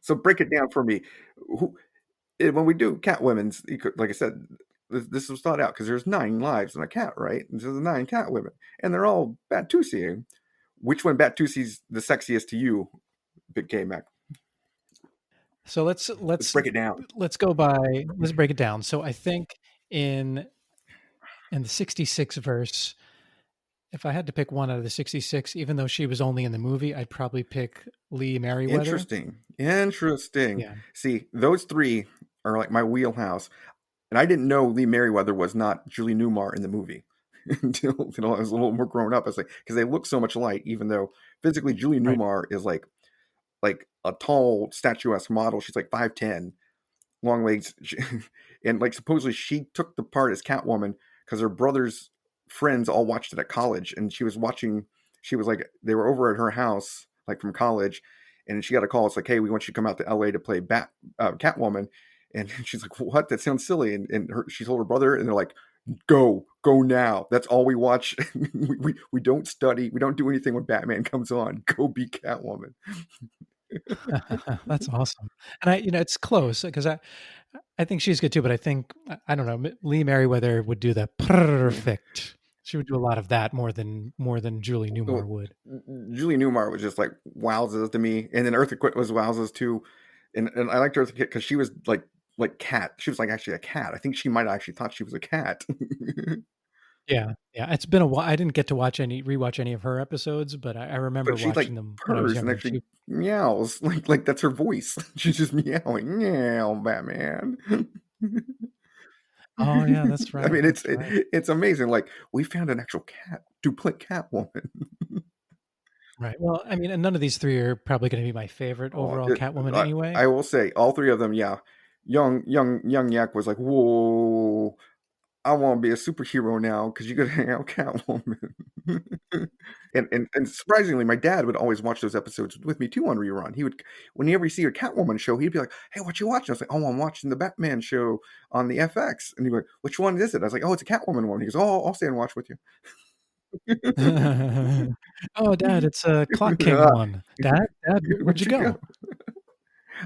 So break it down for me. When we do Catwomen's, like I said, this was thought out because there's 9 lives in a cat, right? And there's 9 Catwomen, and they're all Bat-2-seeing. Which one Bat-2-see's the sexiest to you, Big KMac? So let's break it down. Let's break it down. So I think in the 66 verse, if I had to pick one out of the 66, even though she was only in the movie, I'd probably pick Lee Merriweather. Interesting. Yeah. See, those 3 are like my wheelhouse. And I didn't know Lee Merriweather was not Julie Newmar in the movie until I was a little more grown up. I was like, because they look so much alike, even though physically Julie Right. Newmar is like a tall, statuesque model. She's like 5'10", long legs, and like supposedly she took the part as Catwoman because her brother's friends all watched it at college, and she was watching. She was like, they were over at her house, like from college, and she got a call. It's like, hey, we want you to come out to LA to play Catwoman, and she's like, what? That sounds silly. And she told her brother, and they're like, go now. That's all we watch. we don't study. We don't do anything when Batman comes on. Go be Catwoman. That's awesome. And it's close because I think she's good too, but I think I don't know. Lee Merriweather would do the perfect. She would do a lot of that more than Julie Newmar Well, would. Julie Newmar was just like wowzers to me, and then Eartha Kitt was wowzers too, and I liked Eartha Kitt because she was like cat. She was like actually a cat. I think she might have actually thought she was a cat. Yeah, yeah. It's been a while. I didn't get to rewatch any of her episodes, but I remember But she like watching them when I was purrs and younger. actually meows like that's her voice. She's just meowing, meow, Batman. Oh yeah, that's I right. mean, That's right. it's amazing. Like we found an actual cat to play Catwoman. Right. Well, I mean, and none of these three are probably going to be my favorite Oh, overall Catwoman I, anyway. I will say all three of them. Yeah, young Yak was like, whoa. I want to be a superhero now because you could hang out with Catwoman. and surprisingly, my dad would always watch those episodes with me too on rerun. He would, whenever he see a Catwoman show, he'd be like, "Hey, what you watching?" I was like, "Oh, I'm watching the Batman show on the FX." And he'd be like, "Which one is it?" I was like, "Oh, it's a Catwoman one." He goes, "Oh, I'll stay and watch with you." Oh, Dad, it's a Clock King Ah, one. Dad, where'd where'd you you go? go?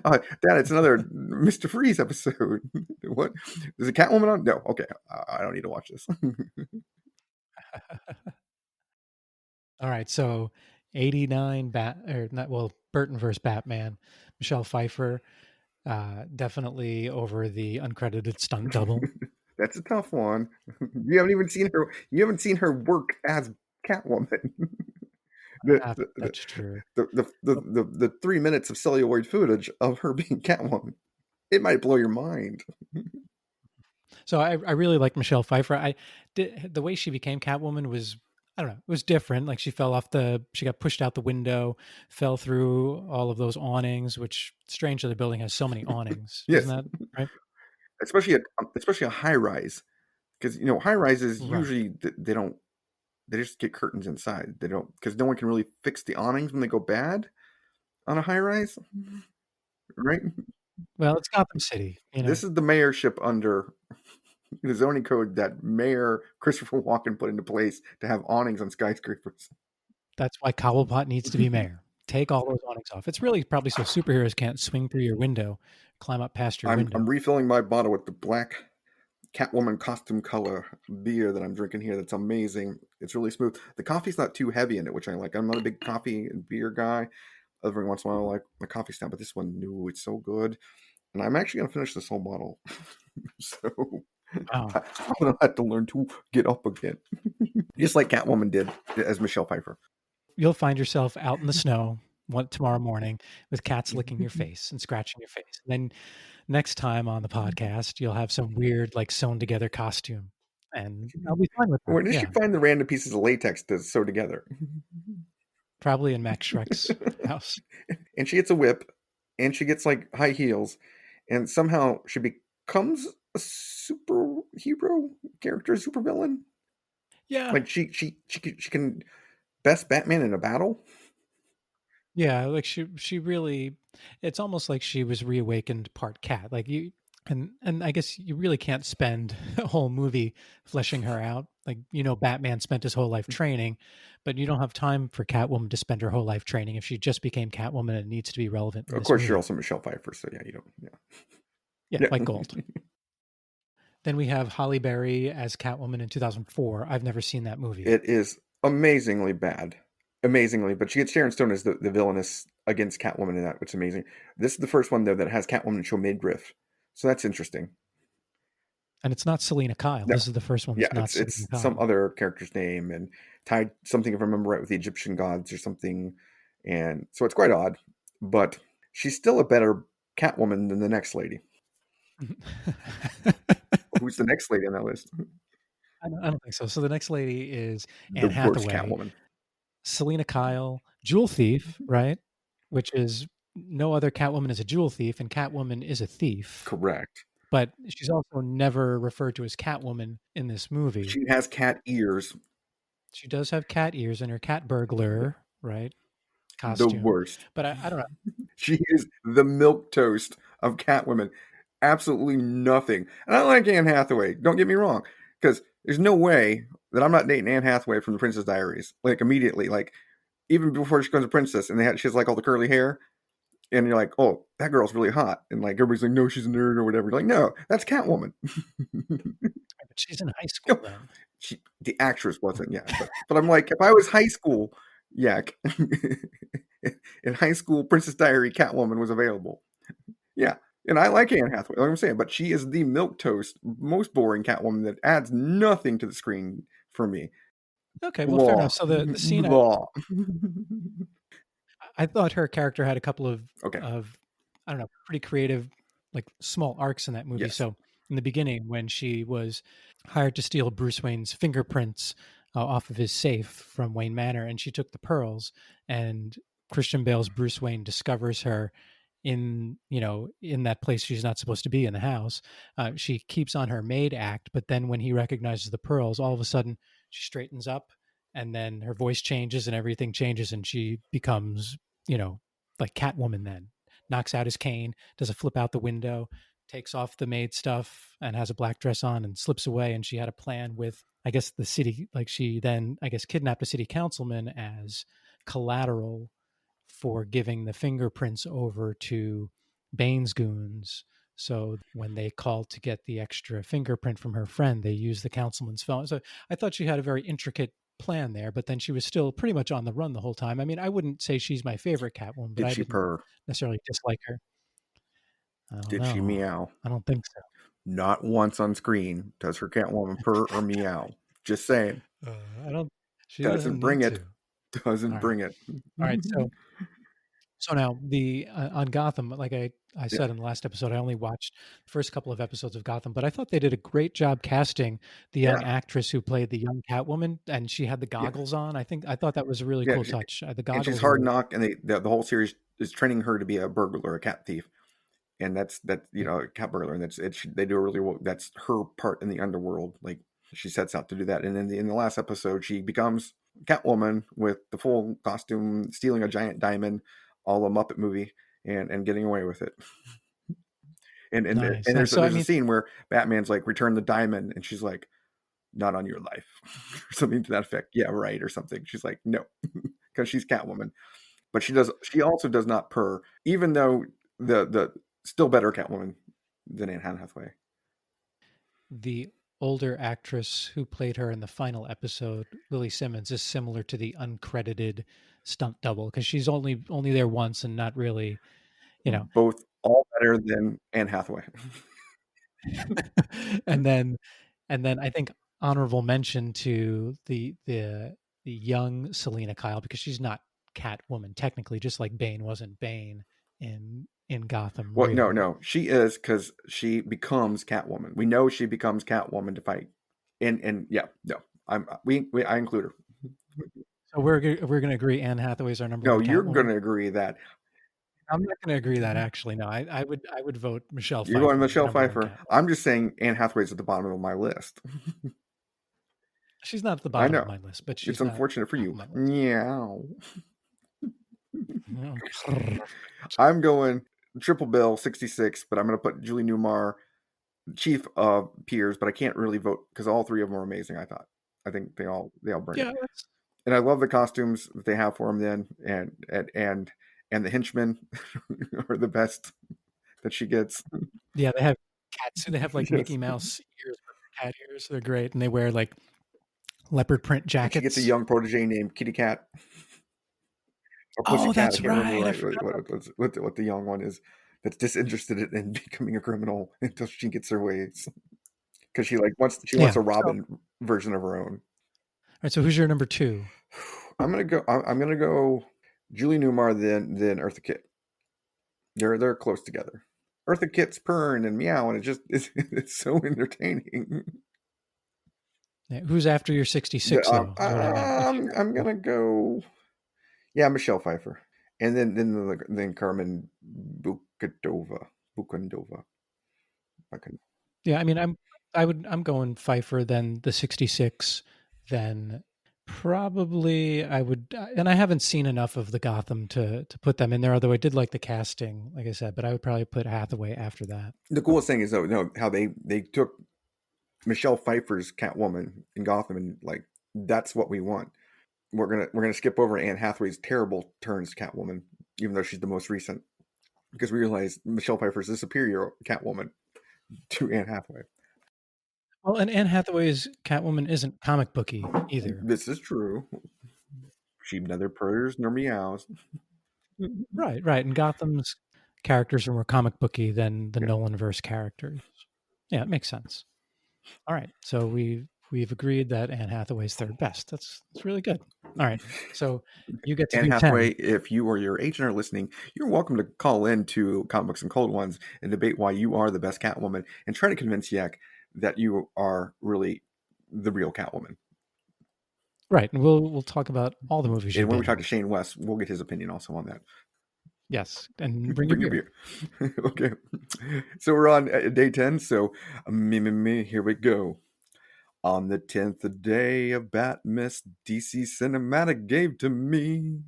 Dad, it's another Mr. Freeze episode. What? Is it Catwoman on? No. Okay, I don't need to watch this. All right, so 89 or not, well, Burton versus Batman. Michelle Pfeiffer, definitely over the uncredited stunt double. That's a tough one. You haven't even seen her. You haven't seen her work as Catwoman. the, the, That's true. the 3 minutes of celluloid footage of her being Catwoman. It might blow your mind. So I really like Michelle Pfeiffer. I did the way she became Catwoman was, I don't know, it was different. Like she got pushed out the window, fell through all of those awnings, which strangely the building has so many awnings. Isn't Yes, that right? especially a high rise, because high rises Right. usually they don't, they just get curtains inside. They don't, because no one can really fix the awnings when they go bad on a high rise, right? Well, it's Gotham City, This is the mayorship under the zoning code that Mayor Christopher Walken put into place to have awnings on skyscrapers. That's why Cobblepot needs to be mayor. Take all those awnings off. It's really probably so superheroes can't swing through your window, climb up past your I'm window. refilling my bottle with the black Catwoman costume color beer that I'm drinking here. That's amazing. It's really smooth. The coffee's not too heavy in it, which I like. I'm not a big coffee and beer guy. Every once in a while, I like my coffee stout, but this one, no, it's so good. And I'm actually gonna finish this whole bottle. So Wow. I'm gonna have to learn to get up again, just like Catwoman did as Michelle Pfeiffer. You'll find yourself out in the snow tomorrow morning with cats licking your face and scratching your face. And then next time on the podcast, you'll have some weird, like sewn together costume. And I'll be fine with that. Where did she Yeah. find the random pieces of latex to sew together? Probably in Max Schreck's house. And she gets a whip, and she gets like high heels, and somehow she becomes a superhero character, supervillain. Yeah. Like she can best Batman in a battle. Yeah. Like she really, it's almost like she was reawakened part cat. Like and I guess you really can't spend a whole movie fleshing her out. Like, Batman spent his whole life training, but you don't have time for Catwoman to spend her whole life training. If she just became Catwoman, it needs to be relevant in Of this course, you're movie. also Michelle Pfeiffer, so yeah, you don't. Yeah, Yeah, like gold. Then we have Holly Berry as Catwoman in 2004. I've never seen that movie. it is amazingly bad, amazingly. But she gets Sharon Stone as the villainess against Catwoman in that, which is amazing. This is the first one though that has Catwoman show midriff, so that's interesting. And it's not Selena Kyle. No, This is the first one yeah, that's not it's Selena some Kyle. other character's name and tied something, if I remember right, with the Egyptian gods or something, and so it's quite odd. But she's still a better Catwoman than the next lady. Who's the next lady on that list? I don't think so. So the next lady is The Anne worst Hathaway, Catwoman. Selena Kyle, Jewel Thief, right? Which is no other Catwoman is a jewel thief, and Catwoman is a thief. Correct. But she's also never referred to as Catwoman in this movie. She has cat ears. She does have cat ears in her cat burglar, right? The Costume. worst. But I don't know. She is the milquetoast of Catwoman. Absolutely nothing. And I like Anne Hathaway. Don't get me wrong, because there's no way that I'm not dating Anne Hathaway from The Princess Diaries. Like immediately, like even before she becomes a princess, and she has like all the curly hair, and you're like, oh, that girl's really hot, and like everybody's like, no, she's a nerd or whatever. You're like, no, that's Catwoman. But she's in high school then. The actress wasn't, yeah, but I'm like, if I was high school, yeah, in high school, Princess Diary Catwoman was available. Yeah, and I like Anne Hathaway, like I'm saying, but she is the milquetoast, most boring Catwoman that adds nothing to the screen for me. Okay, well, fair Blah. enough. So the scene, Blah. I thought her character had a couple of Okay. I don't know, pretty creative, like small arcs in that movie. Yes. So in the beginning, when she was hired to steal Bruce Wayne's fingerprints off of his safe from Wayne Manor, and she took the pearls, and Christian Bale's Bruce Wayne discovers her in that place she's not supposed to be, in the house. She keeps on her maid act, but then when he recognizes the pearls, all of a sudden she straightens up, and then her voice changes and everything changes, and she becomes like Catwoman. Then knocks out his cane, does a flip out the window, takes off the maid stuff, and has a black dress on and slips away. And she had a plan with, I guess, the city. Like she then, I guess, kidnapped a city councilman as collateral for giving the fingerprints over to Bane's goons. So when they called to get the extra fingerprint from her friend, they used the councilman's phone. So I thought she had a very intricate plan there, but then she was still pretty much on the run the whole time. I mean, I wouldn't say she's my favorite Catwoman, but Did I she didn't purr? necessarily dislike her. I don't Did she know. meow? I don't think so. Not once on screen does her Catwoman purr or meow. Just saying. I don't. She Doesn't doesn't bring need it. to. Doesn't All right. bring it. All right. So now the on Gotham, like I Yeah. said in the last episode, I only watched the first couple of episodes of Gotham, but I thought they did a great job casting the young actress who played the young Catwoman, and she had the Yeah. goggles on. I thought that was a really Yeah. cool touch. The And she's goggles hard were knock, and the whole series is training her to be a burglar, a cat thief, and that's a cat burglar, and they do a really well. That's her part in the underworld. Like she sets out to do that, and then in the last episode, she becomes Catwoman with the full costume, stealing a giant diamond, all a Muppet movie, and getting away with it. And nice. there's So a scene where Batman's like, return the diamond, and she's like, not on your life, or something to that effect. Yeah, right, or something. She's like, no, because she's Catwoman. But she also does not purr, even though the still better Catwoman than Anne Hathaway. the older actress who played her in the final episode, Lily Simmons, is similar to the uncredited stunt double because she's only there once and not really, Both all better than Anne Hathaway. and then I think honorable mention to the young Selena Kyle, because she's not Catwoman technically, just like Bane wasn't Bane in Gotham. Well, Really. no, she is, because she becomes Catwoman. We know she becomes Catwoman to fight, and yeah, no, I include her. So we're going to agree Anne Hathaway's our number No, one you're Catwoman. going to agree that. I'm not going to agree that, actually. No, I would vote Michelle You're Pfeiffer. going Michelle number one Pfeiffer. Catwoman. I'm just saying Anne Hathaway's at the bottom of my list. She's not at the I bottom of know. my list, but she's It's unfortunate for you. Meow. I'm going triple bill 66, but I'm going to put Julie Newmar, chief of peers, but I can't really vote because all three of them are amazing. I think they all bring it. And I love the costumes that they have for them then, and the henchmen are the best that she gets. Yeah, they have cats. They have like Yes. Mickey Mouse ears, cat ears. They're great, and they wear like leopard print jackets. And she gets a young protege named Kitty Cat. Oh, that's right. What the young one is, that's disinterested in becoming a criminal until she gets her ways, because she wants a Robin version of her own. All right, so who's your number two? I'm gonna go Julie Newmar, then Eartha Kitt. They're close together. Eartha Kitt's purring and meow, and it's so entertaining. Yeah, who's after your 66 though? Is what I meant. If you I'm gonna go, yeah, Michelle Pfeiffer, and then Carmen Bukandova. Yeah, I mean, I'm going Pfeiffer, then the 66, then probably I would, and I haven't seen enough of the Gotham to put them in there. Although I did like the casting, like I said, but I would probably put Hathaway after that. The coolest thing is though, how they took Michelle Pfeiffer's Catwoman in Gotham, and like that's what we want. We're gonna skip over Anne Hathaway's terrible turns to Catwoman, even though she's the most recent, because we realize Michelle Pfeiffer's the superior Catwoman to Anne Hathaway. Well, and Anne Hathaway's Catwoman isn't comic booky either. This is true. She neither purrs nor meows. Right, right. And Gotham's characters are more comic booky than the Yeah. Nolanverse characters. Yeah, it makes sense. All right, so we've agreed that Anne Hathaway's third best. That's really good. All right, so you get to Anne do Hathaway, 10. if you or your agent are listening, you're welcome to call in to Comic Books and Cold Ones and debate why you are the best Catwoman and try to convince Yek that you are really the real Catwoman. Right, and we'll talk about all the movies you've And when been we talk to in. Shane West, we'll get his opinion also on that. Yes, and bring Bring your your beer. beer. Okay. So we're on day 10. So here we go. On the 10th day of Batmas, DC Cinematic gave to me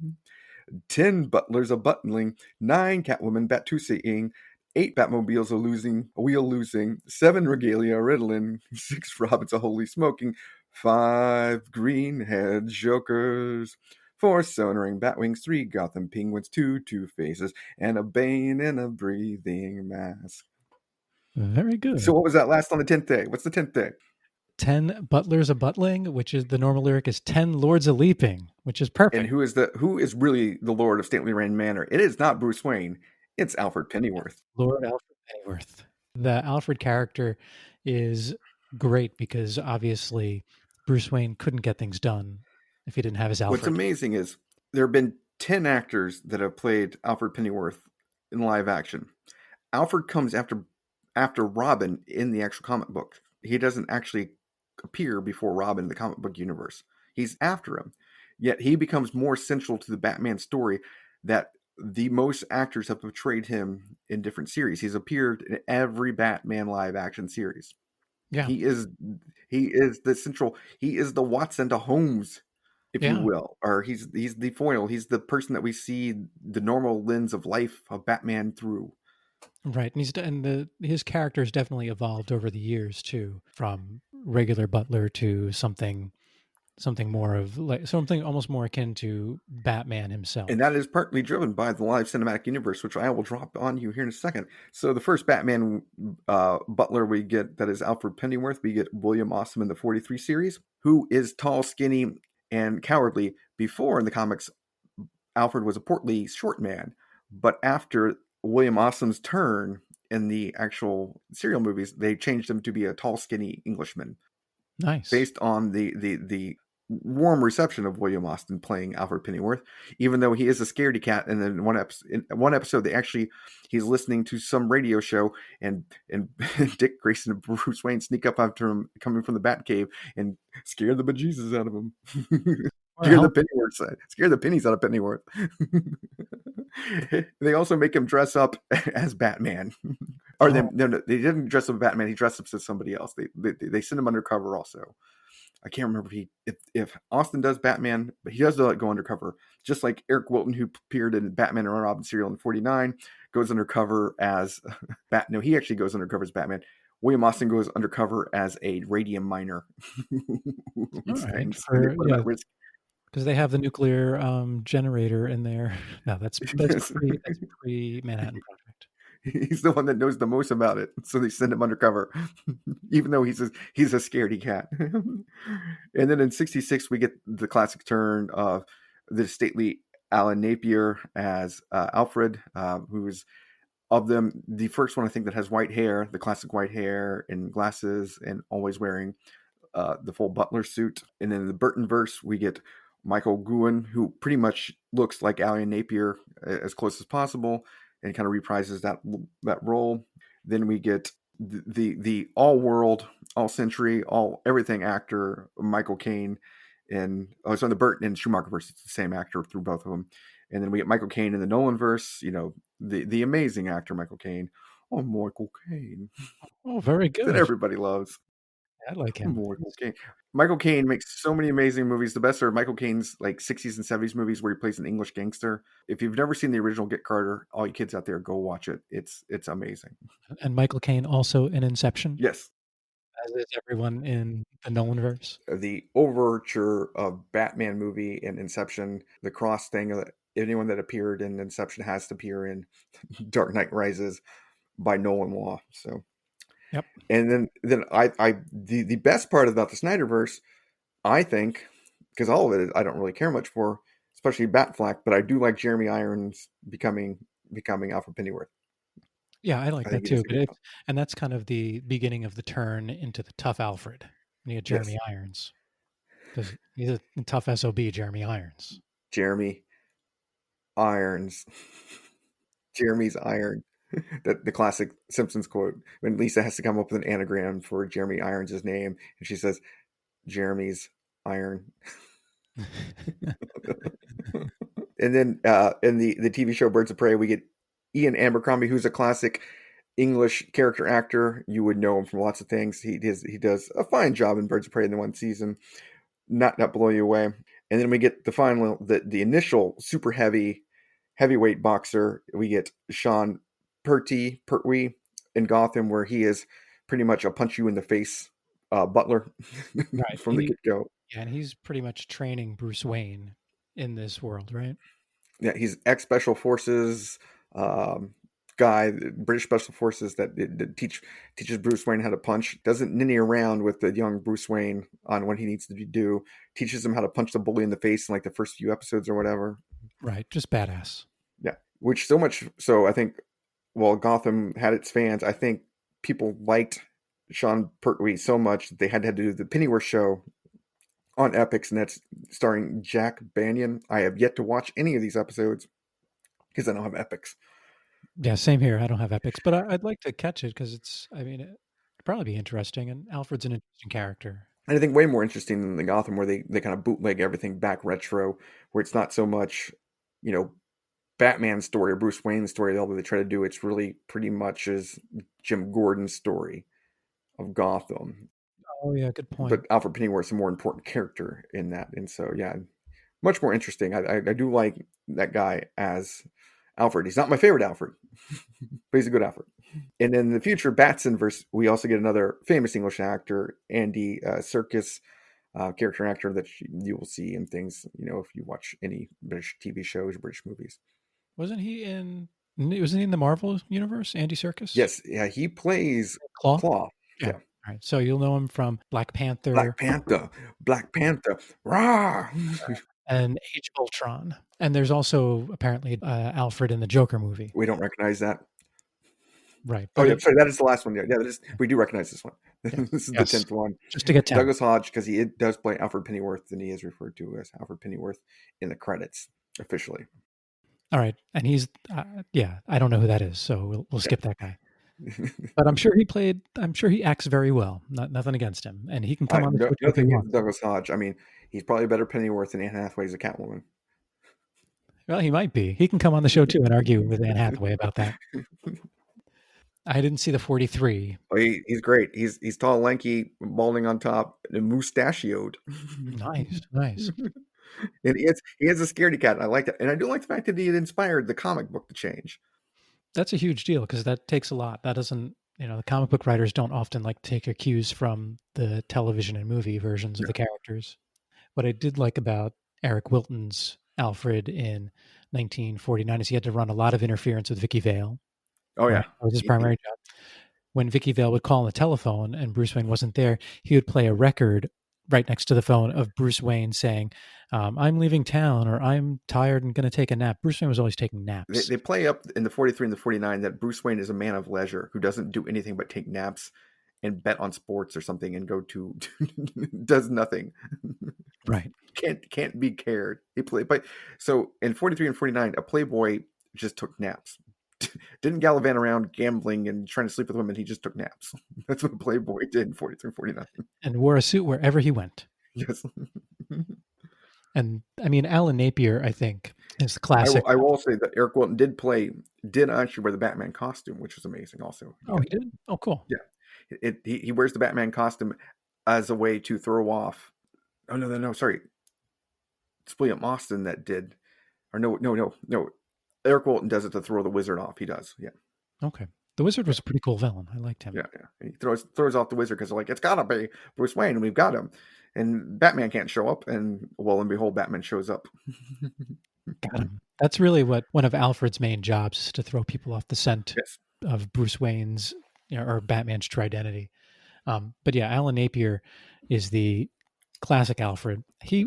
10 butlers a butling, 9 Catwoman Batuseing, 8 Batmobiles a wheel losing, 7 Regalia Riddling, 6 Robins a holy smoking, 5 green-head jokers, 4 sonering Batwings, 3 Gotham Penguins, 2 Two-Faces, and a Bane in a breathing mask. Very good. So what was that last on the 10th day? What's the 10th day? 10 butlers a butling, which is the normal lyric is 10 lords a leaping, which is perfect. And who is really the Lord of Stately Rand Manor? It is not Bruce Wayne. It's Alfred Pennyworth. Lord Alfred Pennyworth. The Alfred character is great because obviously Bruce Wayne couldn't get things done if he didn't have his What's Alfred. amazing is there have been 10 actors that have played Alfred Pennyworth in live action. Alfred comes after Robin in the actual comic book. He doesn't actually appear before Robin in the comic book universe. He's after him. Yet he becomes more central to the Batman story that the most actors have portrayed him in different series. He's appeared in every Batman live action series. Yeah. He is the central, he is the Watson to Holmes, if you will, or he's the foil. He's the person that we see the normal lens of life of Batman through. Right, and his character's definitely evolved over the years too, from regular butler to something more of like something almost more akin to Batman himself. And that is partly driven by the live cinematic universe, which I will drop on you here in a second. So the first Batman butler we get that is Alfred Pennyworth, we get William Awesome in the 43 series, who is tall, skinny, and cowardly. Before in the comics, Alfred was a portly, short man. But after William Awesome's turn in the actual serial movies, they changed him to be a tall, skinny Englishman. Nice. Based on the warm reception of William Austin playing Alfred Pennyworth, even though he is a scaredy cat. And then in one episode, he's listening to some radio show, and Dick Grayson and Bruce Wayne sneak up after him, coming from the Batcave, and scare the bejesus out of him. Scare the pennies out of Pennyworth. They also make him dress up as Batman. Or they didn't dress up as Batman. He dressed up as somebody else. They send him undercover also. I can't remember if Austin does Batman, but he does go undercover. Just like Eric Wilton, who appeared in Batman and Robin serial in 49, goes undercover as No, he actually goes undercover as Batman. William Austin goes undercover as a radium miner. Right, because they have the nuclear generator in there. No, that's pre Manhattan Project. He's the one that knows the most about it, so they send him undercover, even though he's a scaredy cat. And then in 66, we get the classic turn of the stately Alan Napier as Alfred, who's of them the first one I think that has white hair, the classic white hair and glasses, and always wearing the full butler suit. And in the Burton verse, we get Michael Gowan, who pretty much looks like Alan Napier as close as possible. and kind of reprises that role. Then we get the all world, all century, all everything actor Michael Caine, and it's on the Burton and Schumacher verse. It's the same actor through both of them. And then we get Michael Caine in the Nolan verse. The amazing actor Michael Caine. Oh, Michael Caine. Oh, very That good. everybody loves. I like him. Michael Caine. Michael Caine makes so many amazing movies. The best are Michael Caine's like 60s and 70s movies where he plays an English gangster. If you've never seen the original Get Carter, all you kids out there, go watch it. It's amazing. And Michael Caine also in Inception, Yes. as is everyone in the Nolanverse. The overture of Batman movie and Inception, the cross thing, anyone that appeared in Inception has to appear in Dark Knight Rises by Nolan Law. So, yep. And then the best part about the Snyderverse, I think, because all of it I don't really care much for, especially Batfleck, but I do like Jeremy Irons becoming Alfred Pennyworth. Yeah, I like I that think he does too. a good job. And that's kind of the beginning of the turn into the tough Alfred. And you get Jeremy Irons, because he's a tough SOB, Jeremy Irons. Jeremy Irons. Jeremy's iron. The classic Simpsons quote when Lisa has to come up with an anagram for Jeremy Irons' name, and she says, "Jeremy's iron." And then in the TV show Birds of Prey, we get Ian Abercrombie, who's a classic English character actor. You would know him from lots of things. He does a fine job in Birds of Prey in the one season, not blow you away. And then we get the initial super heavyweight boxer. We get Sean Pertwee in Gotham, where he is pretty much a punch you in the face butler Right. from the get-go. Yeah, and he's pretty much training Bruce Wayne in this world, right? Yeah, he's ex-special forces guy, British special forces that teaches Bruce Wayne how to punch. Doesn't ninny around with the young Bruce Wayne on what he needs to do. Teaches him how to punch the bully in the face in like the first few episodes or whatever. Right, just badass. Yeah, which so much so I think, while Gotham had its fans, I think people liked Sean Pertwee so much that they had to do the Pennyworth show on Epix, and that's starring Jack Banyan. I have yet to watch any of these episodes because I don't have Epix. Yeah, same here. I don't have Epics, but I'd like to catch it because it'd probably be interesting. And Alfred's an interesting character. And I think way more interesting than the Gotham, where they kind of bootleg everything back retro, where it's not so much, Batman's story or Bruce Wayne's story, although they try to do. It's really pretty much is Jim Gordon's story of Gotham. Oh yeah, good point. But Alfred Pennyworth's a more important character in that, and so yeah, much more interesting. I do like that guy as Alfred. He's not my favorite Alfred, but he's a good Alfred. And in the future, Batson verse, we also get another famous English actor, Andy Serkis, character actor that you will see in things, if you watch any British TV shows, British movies. Wasn't he in the Marvel universe, Andy Serkis? Yes, yeah, he plays Claw. Yeah. All right, so you'll know him from Black Panther. Black Panther, rah! And Age of Ultron. And there's also apparently Alfred in the Joker movie. We don't recognize that. Right. Oh, yeah, sorry, that is the last one. Yeah, we do recognize this one. Yeah. This is the 10th one. Just to get 10. Douglas Hodge, because he does play Alfred Pennyworth, and he is referred to as Alfred Pennyworth in the credits officially. All right, and he's I don't know who that is, so we'll skip that guy. But I'm sure he acts very well. Nothing against him, and he can come on the show. Nothing against Douglas Hodge. I mean, he's probably a better Pennyworth than Anne Hathaway as a Catwoman. Well, he might be. He can come on the show too and argue with Anne Hathaway about that. I didn't see the 43. Oh, he's great. He's tall, lanky, balding on top, and mustachioed. Nice. And he has a scaredy cat. I like that, and I do like the fact that he had inspired the comic book to change. That's a huge deal because that takes a lot. That doesn't, the comic book writers don't often like take their cues from the television and movie versions of the characters. What I did like about Eric Wilton's Alfred in 1949 is he had to run a lot of interference with Vicky Vale. Oh yeah, that was his primary job. When Vicky Vale would call on the telephone and Bruce Wayne wasn't there, he would play a record right next to the phone of Bruce Wayne saying, I'm leaving town, or I'm tired and going to take a nap. Bruce Wayne was always taking naps. They play up in the 43 and the 49 that Bruce Wayne is a man of leisure who doesn't do anything but take naps and bet on sports or something and go to does nothing. Right. Can't be cared. So in 43 and 49, a playboy just took naps. didn't gallivant around gambling and trying to sleep with women. He just took naps. That's what Playboy did in 43, 49. And wore a suit wherever he went. Yes. And I mean, Alan Napier, I think, is the I classic. will say that Eric Wilton did actually wear the Batman costume, which was amazing also. Oh, he did? Oh, cool. Yeah. He wears the Batman costume as a way to throw off. Oh, no, sorry. It's William Austin that did. Or no. Eric Wilton does it to throw the Wizard off. He does, yeah. Okay. The Wizard was a pretty cool villain. I liked him. Yeah. And he throws off the Wizard because they're like, it's gotta be Bruce Wayne, and we've got him. And Batman can't show up, and lo and behold, Batman shows up. Got him. That's really what one of Alfred's main jobs is, to throw people off the scent of Bruce Wayne's or Batman's true identity. But yeah, Alan Napier is the classic Alfred.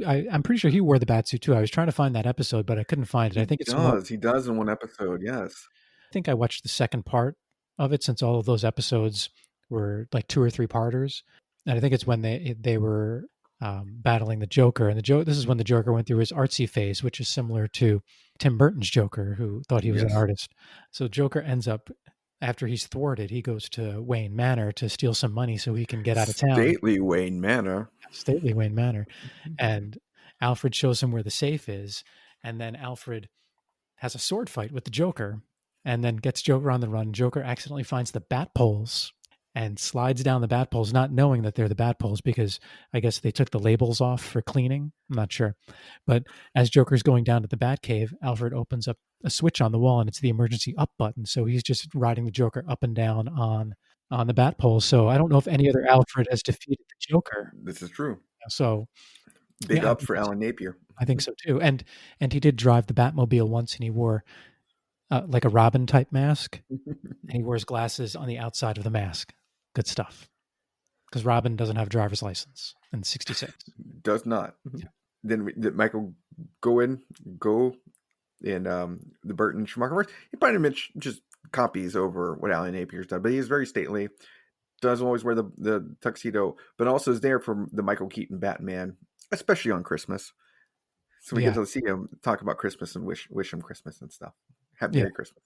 I'm pretty sure he wore the Batsuit too. I was trying to find that episode, but I couldn't find it. I think he does in one episode. Yes. I think I watched the second part of it, since all of those episodes were like 2 or 3 parters. And I think it's when they were battling the Joker. And this is when the Joker went through his artsy phase, which is similar to Tim Burton's Joker, who thought he was an artist. So Joker ends up, after he's thwarted, he goes to Wayne Manor to steal some money so he can get out of town. Stately Wayne Manor. And Alfred shows him where the safe is. And then Alfred has a sword fight with the Joker and then gets Joker on the run. Joker accidentally finds the bat poles and slides down the bat poles, not knowing that they're the bat poles, because I guess they took the labels off for cleaning. I'm not sure. But as Joker's going down to the bat cave, Alfred opens up a switch on the wall, and it's the emergency up button. So he's just riding the Joker up and down on the bat poles. So I don't know if any other Alfred has defeated the Joker. This is true. So big ups for Alan Napier. I think so too. And he did drive the Batmobile once, and he wore like a Robin type mask, and he wears glasses on the outside of the mask. Good stuff. Because Robin doesn't have a driver's license in 66. Does not. Yeah. Then did Michael go in the Burton Schumacher? He pretty much just copies over what Alan Napier's done, but he's very stately. Doesn't always wear the tuxedo, but also is there for the Michael Keaton Batman, especially on Christmas. So we get to see him talk about Christmas and wish him Christmas and stuff. Happy Merry Christmas.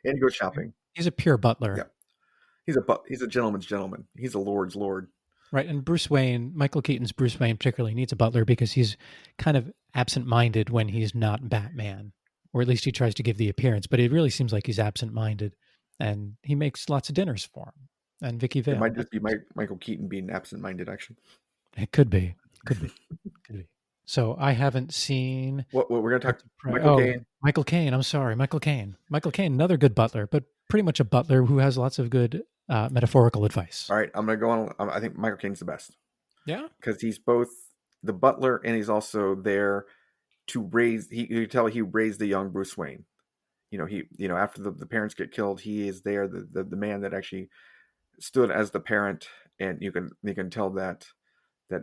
And he goes shopping. He's a pure butler. Yeah. He's a gentleman's gentleman. He's a lord's lord. Right. And Bruce Wayne, Michael Keaton's Bruce Wayne particularly, needs a butler because he's kind of absent-minded when he's not Batman. Or at least he tries to give the appearance. But it really seems like he's absent-minded. And he makes lots of dinners for him. And Vicky Vale. It might just be Michael Keaton being absent-minded, actually. It could be. Could be. So I haven't seen... What we're going to talk Michael Caine. Michael Caine. I'm sorry. Michael Caine. Michael Caine, another good butler, but pretty much a butler who has lots of good metaphorical advice. All right. I'm going to go on. I think Michael Caine's the best. Yeah? Because he's both the butler and he's also there to raise... You tell he raised the young Bruce Wayne. After the parents get killed, he is there, the man that actually stood as the parent, and you can tell that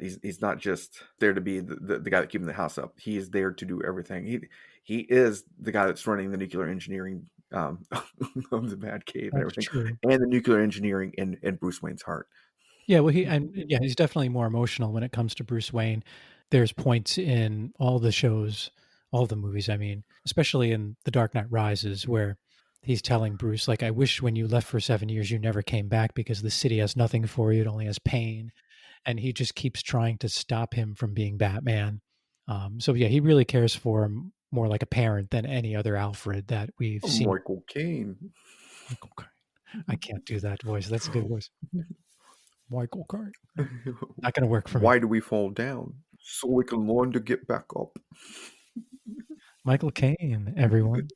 he's not just there to be the guy that keeping the house up. He is there to do everything. He is the guy that's running the nuclear engineering of the Batcave and everything, true. And the nuclear engineering in Bruce Wayne's heart. Yeah, well, he's definitely more emotional when it comes to Bruce Wayne. There's points in all the shows, all the movies, I mean, especially in The Dark Knight Rises, where he's telling Bruce, like, I wish when you left for 7 years, you never came back because the city has nothing for you. It only has pain. And he just keeps trying to stop him from being Batman. So he really cares for him more like a parent than any other Alfred that we've seen. Michael Caine. I can't do that voice. That's a good voice. Michael Caine. Not going to work for me. Why do we fall down? So we can learn to get back up. Michael Caine, everyone.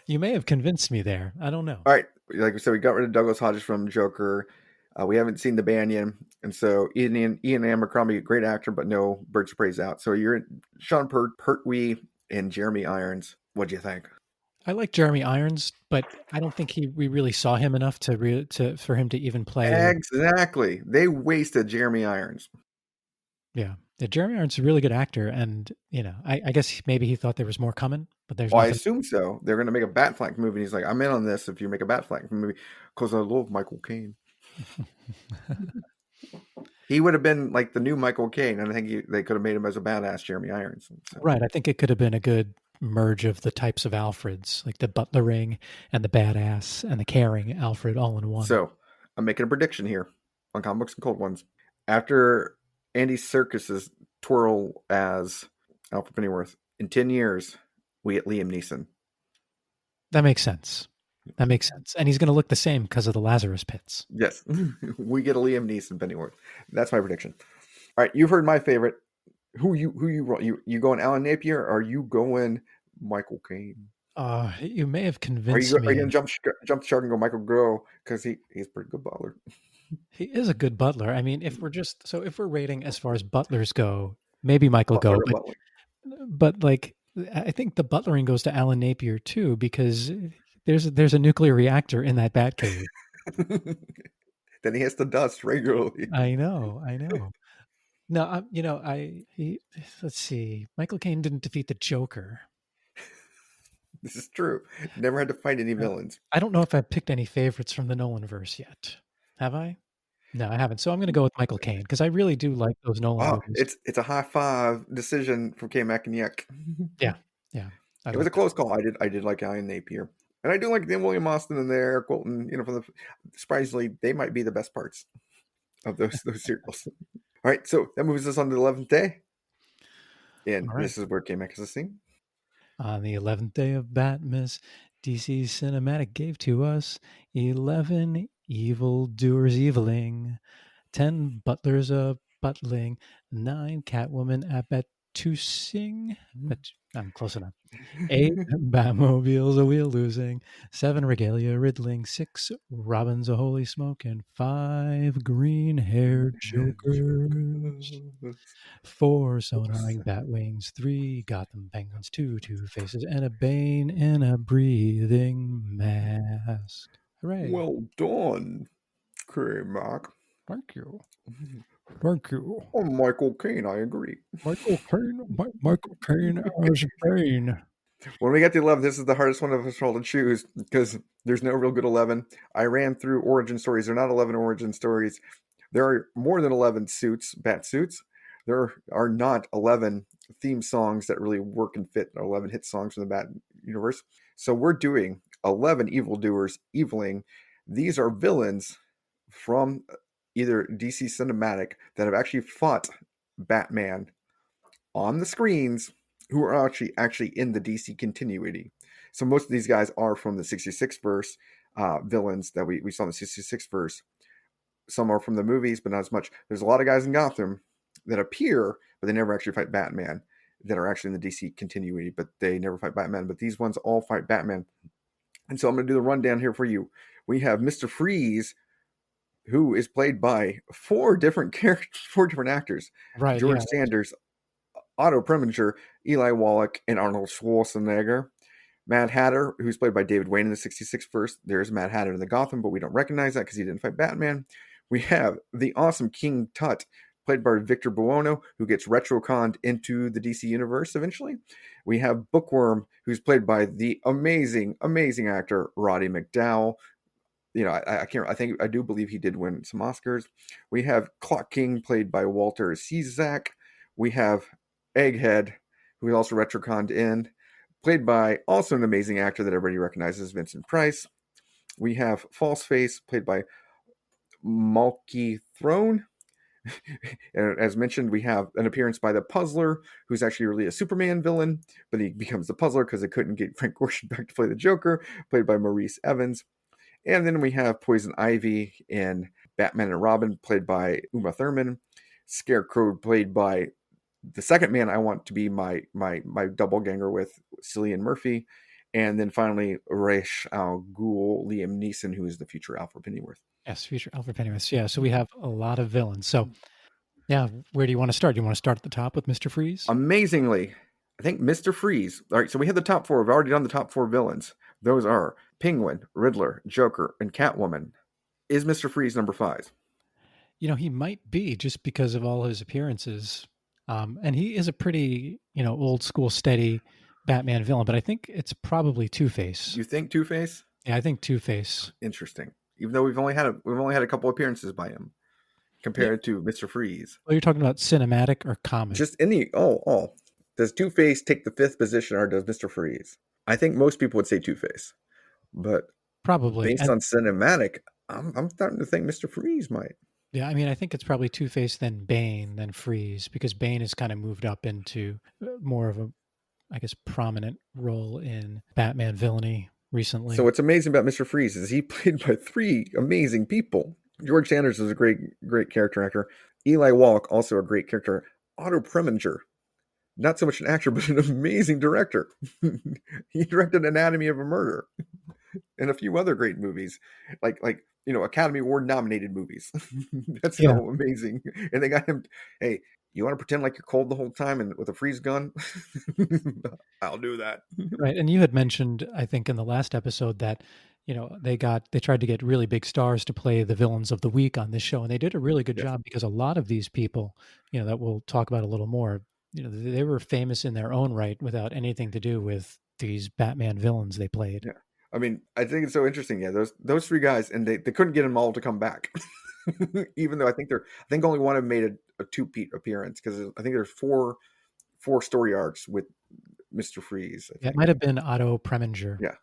You may have convinced me there. I don't know. All right. Like we said, we got rid of Douglas Hodges from Joker. We haven't seen the Banyan. And so Ian Abercrombie, great actor, but no Birds of Prey's out. So you're Sean Pertwee and Jeremy Irons. What'd you think? I like Jeremy Irons, but I don't think we really saw him enough for him to even play. Exactly. They wasted Jeremy Irons. Yeah. Jeremy Irons is a really good actor. And, I guess maybe he thought there was more coming, but there's I assume so. They're going to make a Batfleck movie. And he's like, I'm in on this if you make a Batfleck movie because I love Michael Caine. He would have been like the new Michael Caine, and I think they could have made him as a badass Jeremy Irons. So. Right. I think it could have been a good merge of the types of Alfreds, like the butlering and the badass and the caring Alfred all in one. So I'm making a prediction here on Comic Books and Cold Ones. After Andy Serkis's twirl as Alfred Pennyworth, in 10 years, we get Liam Neeson. That makes sense. That makes sense. And he's going to look the same because of the Lazarus pits. Yes, we get a Liam Neeson Pennyworth. That's my prediction. All right, you've heard my favorite. Who you going Alan Napier? Or are you going Michael Caine? You may have Are convinced you me. going to jump the shark and go Michael Groh because he's a pretty good butler? He is a good butler. I mean, if we're rating as far as butlers go, maybe Michael Butler go, or butler? but like I think the butlering goes to Alan Napier too because there's a nuclear reactor in that Batcave. Then he has to dust regularly. I know. No, let's see. Michael Caine didn't defeat the Joker. This is true. Never had to fight any villains. I don't know if I've picked any favorites from the Nolan verse yet. Have I? No, I haven't. So I'm going to go with Michael Caine because I really do like those Nolan Wow, movies. it's a high five decision from KMac and Yek. Yeah. It was a close call. I did like Alan Napier, and I do like the William Austin and there, Colton. From surprisingly, they might be the best parts of those serials. All right, so that moves us on to the 11th day, and All right. this is where KMac is a scene. On the 11th day of Batmas, DC Cinematic gave to us 11 evildoers eviling, 10 butlers a butling, 9 Catwoman a batusing. But I'm close enough. 8 Batmobiles a wheel losing, 7 Regalia riddling, 6 Robins a holy smoke, and 5 green haired jokers. 4 sonaring batwings, 3 Gotham penguins, 2 Two-Faces, and a Bane in a breathing mask. Hooray. Well done, KMac. Thank you. Thank you. Oh, Michael Caine, I agree. Michael Caine as Bane. When we get to 11, this is the hardest one of us all to choose because there's no real good 11. I ran through origin stories. They're not 11 origin stories. There are more than 11 bat suits. There are not 11 theme songs that really work and fit, or 11 hit songs from the Bat universe. So we're doing 11 evildoers eviling. These are villains from either DC Cinematic that have actually fought Batman on the screens who are actually in the DC continuity. So most of these guys are from the 66 verse villains that we saw in the 66 verse. Some are from the movies, but not as much. There's a lot of guys in Gotham that appear, but they never actually fight Batman, that are actually in the DC continuity, but they never fight Batman. But these ones all fight Batman. And so I'm going to do the rundown here for you. We have Mr. Freeze, who is played by 4 different actors. Right. George Sanders, Otto Preminger, Eli Wallach, and Arnold Schwarzenegger. Mad Hatter, who's played by David Wayne in the 66 verse. There's Mad Hatter in the Gotham, but we don't recognize that because he didn't fight Batman. We have the awesome King Tut, played by Victor Buono, who gets retroconned into the DC universe eventually. We have Bookworm, who's played by the amazing actor Roddy McDowall. I do believe he did win some Oscars. We have Clock King, played by Walter Cizak. We have Egghead, who is also retroconned in, played by also an amazing actor that everybody recognizes, Vincent Price. We have Falseface, played by Malky Throne. And as mentioned, we have an appearance by the Puzzler, who's actually really a Superman villain, but he becomes the Puzzler because they couldn't get Frank Gorshin back to play the Joker, played by Maurice Evans. And then we have Poison Ivy in Batman and Robin, played by Uma Thurman. Scarecrow, played by the second man I want to be my doppelganger with, Cillian Murphy. And then finally, Ra's al Ghul, Liam Neeson, who is the future Alfred Pennyworth. Yes, future Alfred Pennyworth. Yeah, so we have a lot of villains. So, yeah, where do you want to start? Do you want to start at the top with Mr. Freeze? Amazingly, I think Mr. Freeze. All right, so we have the top 4. We've already done the top 4 villains. Those are Penguin, Riddler, Joker, and Catwoman. Is Mr. Freeze number 5? He might be just because of all his appearances. And he is a pretty, old school, steady Batman villain, but I think it's probably Two-Face. You think Two-Face? Yeah, I think Two-Face. Interesting. Even though we've only had a couple appearances by him compared to Mr. Freeze. Well, you're talking about cinematic or comic? Just any all. Does Two-Face take the 5th position, or does Mr. Freeze? I think most people would say Two-Face, but Probably. based on cinematic, I'm starting to think Mr. Freeze might. Yeah, I mean, I think it's probably Two-Face, then Bane, then Freeze, because Bane has kind of moved up into more of a, I guess, prominent role in Batman villainy recently. So what's amazing about Mr. Freeze is he played by 3 amazing people. George Sanders is a great character actor. Eli Wallach, also a great character. Otto Preminger, not so much an actor, but an amazing director. He directed Anatomy of a Murder and a few other great movies, like Academy Award nominated movies. That's how amazing. And they got him. Hey, you want to pretend like you're cold the whole time and with a freeze gun? I'll do that. Right, and you had mentioned, I think, in the last episode that they tried to get really big stars to play the villains of the week on this show, and they did a really good job, because a lot of these people, that we'll talk about a little more, they were famous in their own right without anything to do with these Batman villains they played. Yeah. I mean, I think it's so interesting. Yeah, those 3 guys, and they couldn't get them all to come back, even though I think only one of them made a 2-peat appearance, because I think there's four story arcs with Mr. Freeze. Yeah, it might have been Otto Preminger. Yeah,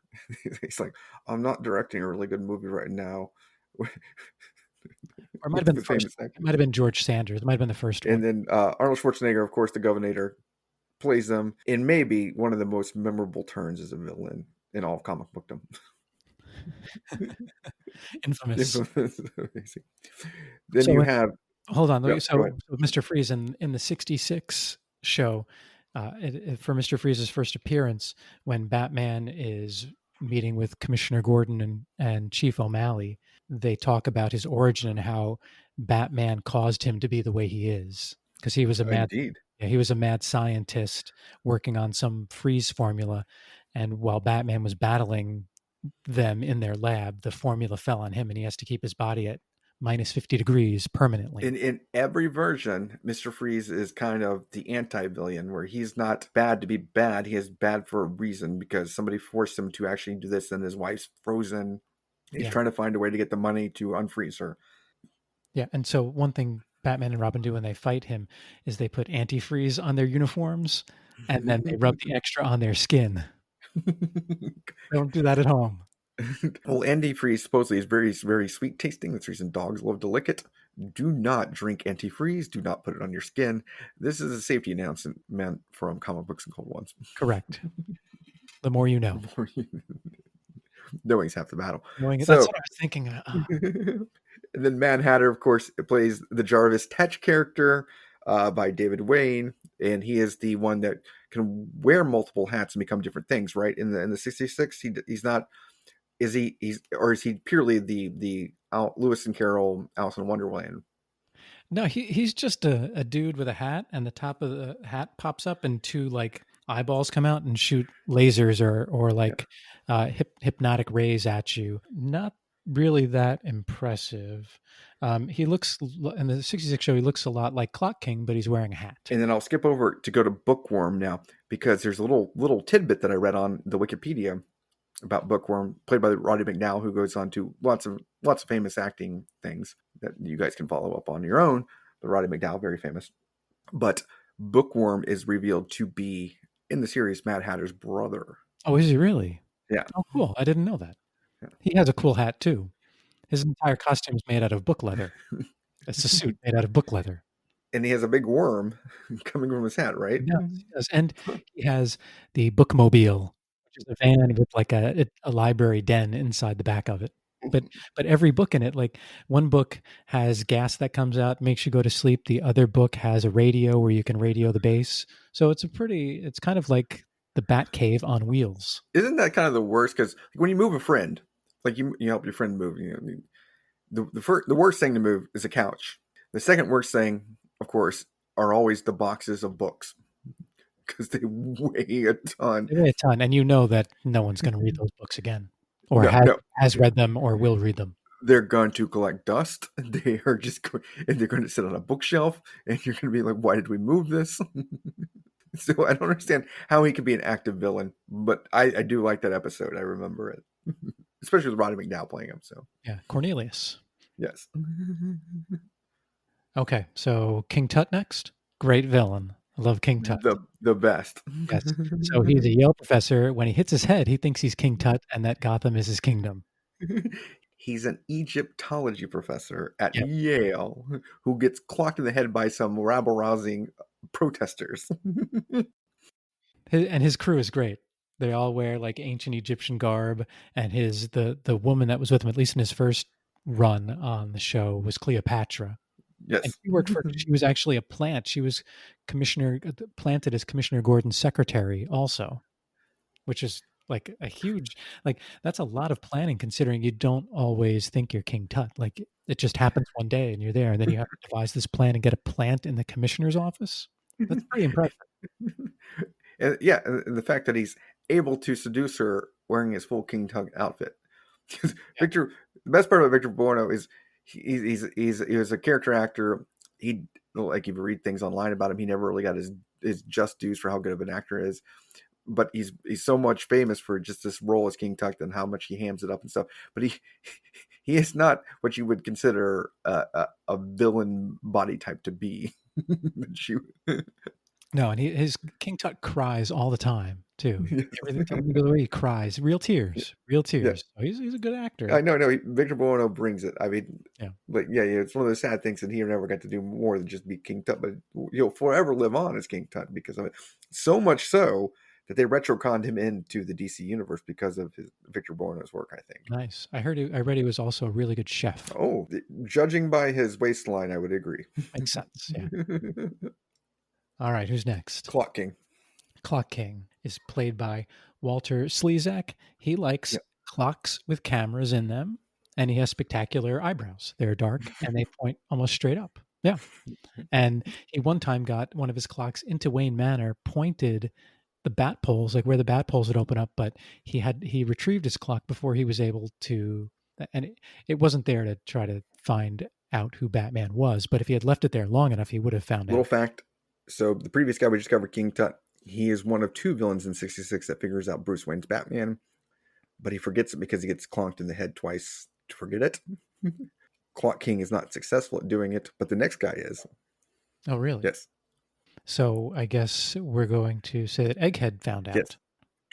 he's like, I'm not directing a really good movie right now. Or it might have been the first. It might have been George Sanders. It might have been the first one. And then Arnold Schwarzenegger, of course, the Governor, plays them in maybe one of the most memorable turns as a villain in all of comic bookdom. Infamous. Amazing. Then you have... Hold on. Yeah, so Mr. Freeze in the 66 show, for Mr. Freeze's first appearance, when Batman is meeting with Commissioner Gordon and Chief O'Malley, they talk about his origin and how Batman caused him to be the way he is, because he was he was a mad scientist working on some freeze formula, and while Batman was battling them in their lab, the formula fell on him, and he has to keep his body at minus 50 degrees permanently. In every version, Mr. Freeze is kind of the anti-villain, where he's not bad to be bad. He is bad for a reason, because somebody forced him to actually do this, and his wife's frozen. He's trying to find a way to get the money to unfreeze her. Yeah, and so one thing Batman and Robin do when they fight him is they put antifreeze on their uniforms, and then they rub the extra on their skin. Don't do that at home. Well, antifreeze supposedly is very, very sweet tasting. That's the reason dogs love to lick it. Do not drink antifreeze. Do not put it on your skin. This is a safety announcement meant from Comic Books and Cold Ones. Correct. The more you know. Knowing's half the battle. That's what I was thinking. And then Mad Hatter, of course, plays the Jarvis Tetch character by David Wayne, and he is the one that can wear multiple hats and become different things. Right in the 66, he's not. Is he purely the Lewis and Carroll Alice in Wonderland? No, he's just a dude with a hat, and the top of the hat pops up, and 2 like eyeballs come out and shoot lasers or like hypnotic rays at you. Not really that impressive. He looks, in the 66 show, he looks a lot like Clock King, but he's wearing a hat. And then I'll skip over to go to Bookworm now, because there's a little tidbit that I read on the Wikipedia about Bookworm, played by Roddy McDowall, who goes on to lots of famous acting things that you guys can follow up on your own. But Roddy McDowall, very famous. But Bookworm is revealed to be, in the series, Mad Hatter's brother. Oh, is he really? Yeah. Oh, cool. I didn't know that. Yeah. He has a cool hat, too. His entire costume is made out of book leather. It's a suit made out of book leather. And he has a big worm coming from his hat, right? Yeah, he does. And he has the bookmobile, which is a van with like a library den inside the back of it. But every book in it, like one book has gas that comes out, makes you go to sleep. The other book has a radio where you can radio the base. So it's kind of like the Bat Cave on wheels. Isn't that kind of the worst? Because when you move a friend, like you help your friend move, the worst thing to move is a couch. The second worst thing, of course, are always the boxes of books, because they weigh a ton. They weigh a ton, and you know that no one's going to read those books again, or has read them, or will read them. They're going to collect dust. They are and they're going to sit on a bookshelf, and you're going to be like, "Why did we move this?" So I don't understand how he could be an active villain, but I do like that episode. I remember it, especially with Roddy McDowall playing him. So yeah, Cornelius. Yes. Okay, so King Tut next. Great villain. I love King Tut. The best. Yes. So he's a Yale professor. When he hits his head, he thinks he's King Tut and that Gotham is his kingdom. He's an Egyptology professor at Yep. Yale who gets clocked in the head by some rabble-rousing protesters. And his crew is great. They all wear like ancient Egyptian garb, and the woman that was with him, at least in his first run on the show, was Cleopatra. And Yes. she was actually a plant. She was planted as Commissioner Gordon's secretary also, which is like a huge, like that's a lot of planning considering you don't always think you're King Tut. Like it just happens one day and you're there, and then you have to devise this plan and get a plant in the commissioner's office. That's pretty impressive. And yeah, and the fact that he's able to seduce her wearing his full King Tut outfit. Victor, the best part about Victor Buono is he's a character actor. He, like, if you read things online about him, he never really got his just dues for how good of an actor he is. But he's so much famous for just this role as King Tut and how much he hams it up and stuff. But he is not what you would consider a villain body type to be. No, and his King Tut cries all the time too. Everything goes away, he cries. Real tears. Real Yeah. tears. So he's a good actor. I know, no, Victor Buono brings it. I mean, Yeah. but yeah, it's one of those sad things that he never got to do more than just be King Tut, but he'll forever live on as King Tut because of it. So much so that they retroconned him into the DC universe because of his Victor Buono's work, I think. Nice. I read he was also a really good chef. Oh, judging by his waistline, I would agree. Makes sense. Yeah. All right, who's next? Clock King. Clock King is played by Walter Slezak. He likes clocks with cameras in them, and he has spectacular eyebrows. They're dark and they point almost straight up. Yeah. And he one time got one of his clocks into Wayne Manor, pointed the bat poles, like where the bat poles would open up, but he retrieved his clock before he was able to, and it wasn't there to try to find out who Batman was, but if he had left it there long enough, he would have found Little out. fact. So the previous guy we just covered, King Tut, he is one of two villains in 66 that figures out Bruce Wayne's Batman, but he forgets it because he gets clonked in the head twice to forget it. Clock King is not successful at doing it, but the next guy is. Oh, really? Yes. So I guess we're going to say that Egghead found out. Yes.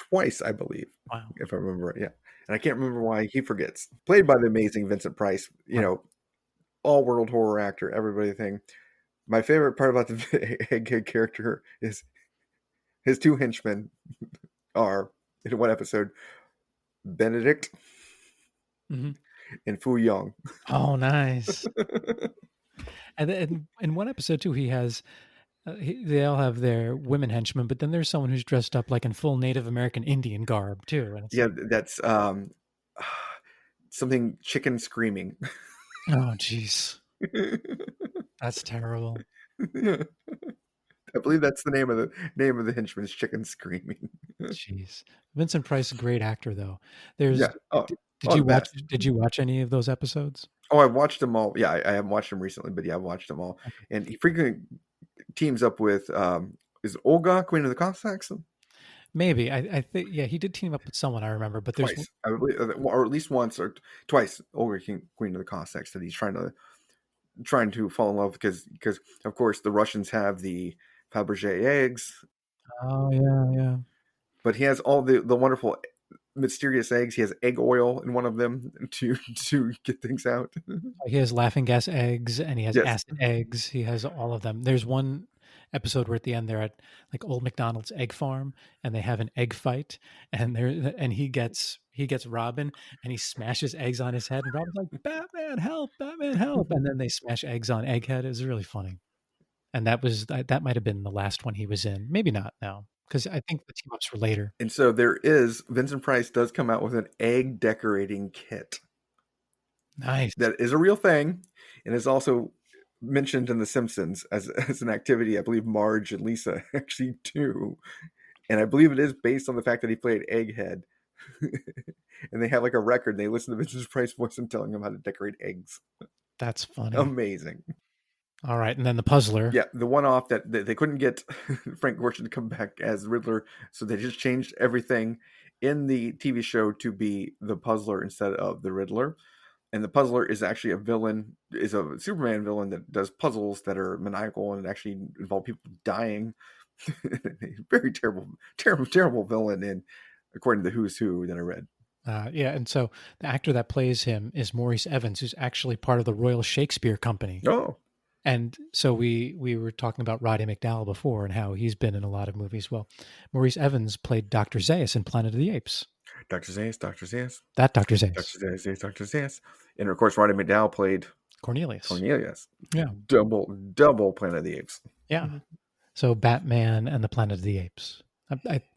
Twice, I believe. Wow. If I remember right. Yeah. And I can't remember why he forgets. Played by the amazing Vincent Price, all world horror actor, everybody thing. My favorite part about the Egghead character is his two henchmen are, in one episode, Benedict and Fu Yong. Oh, nice. And then in one episode too, he has they all have their women henchmen, but then there's someone who's dressed up like in full Native American Indian garb too. And it's that's something chicken screaming. Oh, jeez, that's terrible. I believe that's the name of the henchman is Chicken Screaming. Jeez, Vincent Price, great actor though. There's did you watch any of those episodes? Oh, I watched them all. Yeah, I haven't watched them recently, but yeah, I've watched them all. Okay. And he frequently teams up with is Olga, Queen of the Cossacks? Maybe I think he did team up with someone I remember, but there's twice, I believe, or at least once or twice. Olga, Queen of the Cossacks, that he's trying to fall in love because of course the Russians have the Fabergé eggs. Oh yeah. But he has all the wonderful mysterious eggs. He has egg oil in one of them to get things out. He has laughing gas eggs and he has acid eggs. He has all of them. There's one episode where at the end they're at like old McDonald's egg farm and they have an egg fight and he gets Robin and he smashes eggs on his head and Robin's like, Batman help, and then they smash eggs on Egghead. It was really funny. And that might have been the last one he was in. Maybe not now, because I think the team ups were later. And so Vincent Price does come out with an egg decorating kit. Nice. That is a real thing, and is also mentioned in The Simpsons as an activity. I believe Marge and Lisa actually do, and I believe it is based on the fact that he played Egghead. And they have like a record. And they listen to Vincent Price's voice and telling him how to decorate eggs. That's funny. Amazing. All right, and then the Puzzler. Yeah, the one-off that they couldn't get Frank Gorshin to come back as Riddler, so they just changed everything in the TV show to be the Puzzler instead of the Riddler. And the puzzler is actually a villain, is a Superman villain that does puzzles that are maniacal and actually involve people dying. Very terrible villain. And according to the Who's Who that I read. Yeah, and so the actor that plays him is Maurice Evans, who's actually part of the Royal Shakespeare Company. Oh, And so we were talking about Roddy McDowall before and how he's been in a lot of movies. Well, Maurice Evans played Dr. Zaius in Planet of the Apes. Dr. Zaius, Dr. Zaius, That Dr. Zaius. Dr. Zaius, Dr. Zaius. And of course, Roddy McDowall played Cornelius. Yeah. Double Planet of the Apes. Yeah. So Batman and the Planet of the Apes.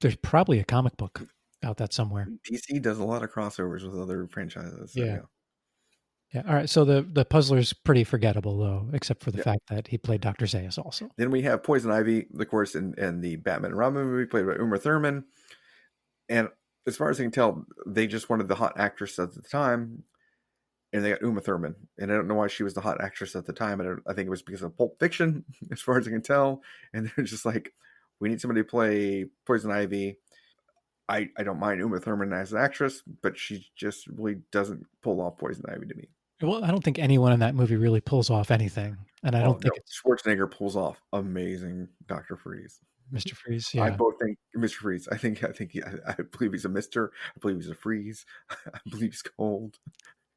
There's probably a comic book out that somewhere. DC does a lot of crossovers with other franchises. So yeah. All right. So the puzzler's pretty forgettable, though, except for the fact that he played Dr. Zaius also. Then we have Poison Ivy, of course, in the Batman and Robin movie, played by Uma Thurman. And as far as I can tell, they just wanted the hot actress at the time, and they got Uma Thurman. And I don't know why she was the hot actress at the time. I think it was because of Pulp Fiction, as far as I can tell. And they're just like, we need somebody to play Poison Ivy. I don't mind Uma Thurman as an actress, but she just really doesn't pull off Poison Ivy to me. Well, I don't think anyone in that movie really pulls off anything, and I don't think Schwarzenegger pulls off amazing Dr. Freeze. Mr. Freeze, yeah. I both think Mr. Freeze. I believe he's a Mister. I believe he's a Freeze. I believe he's cold.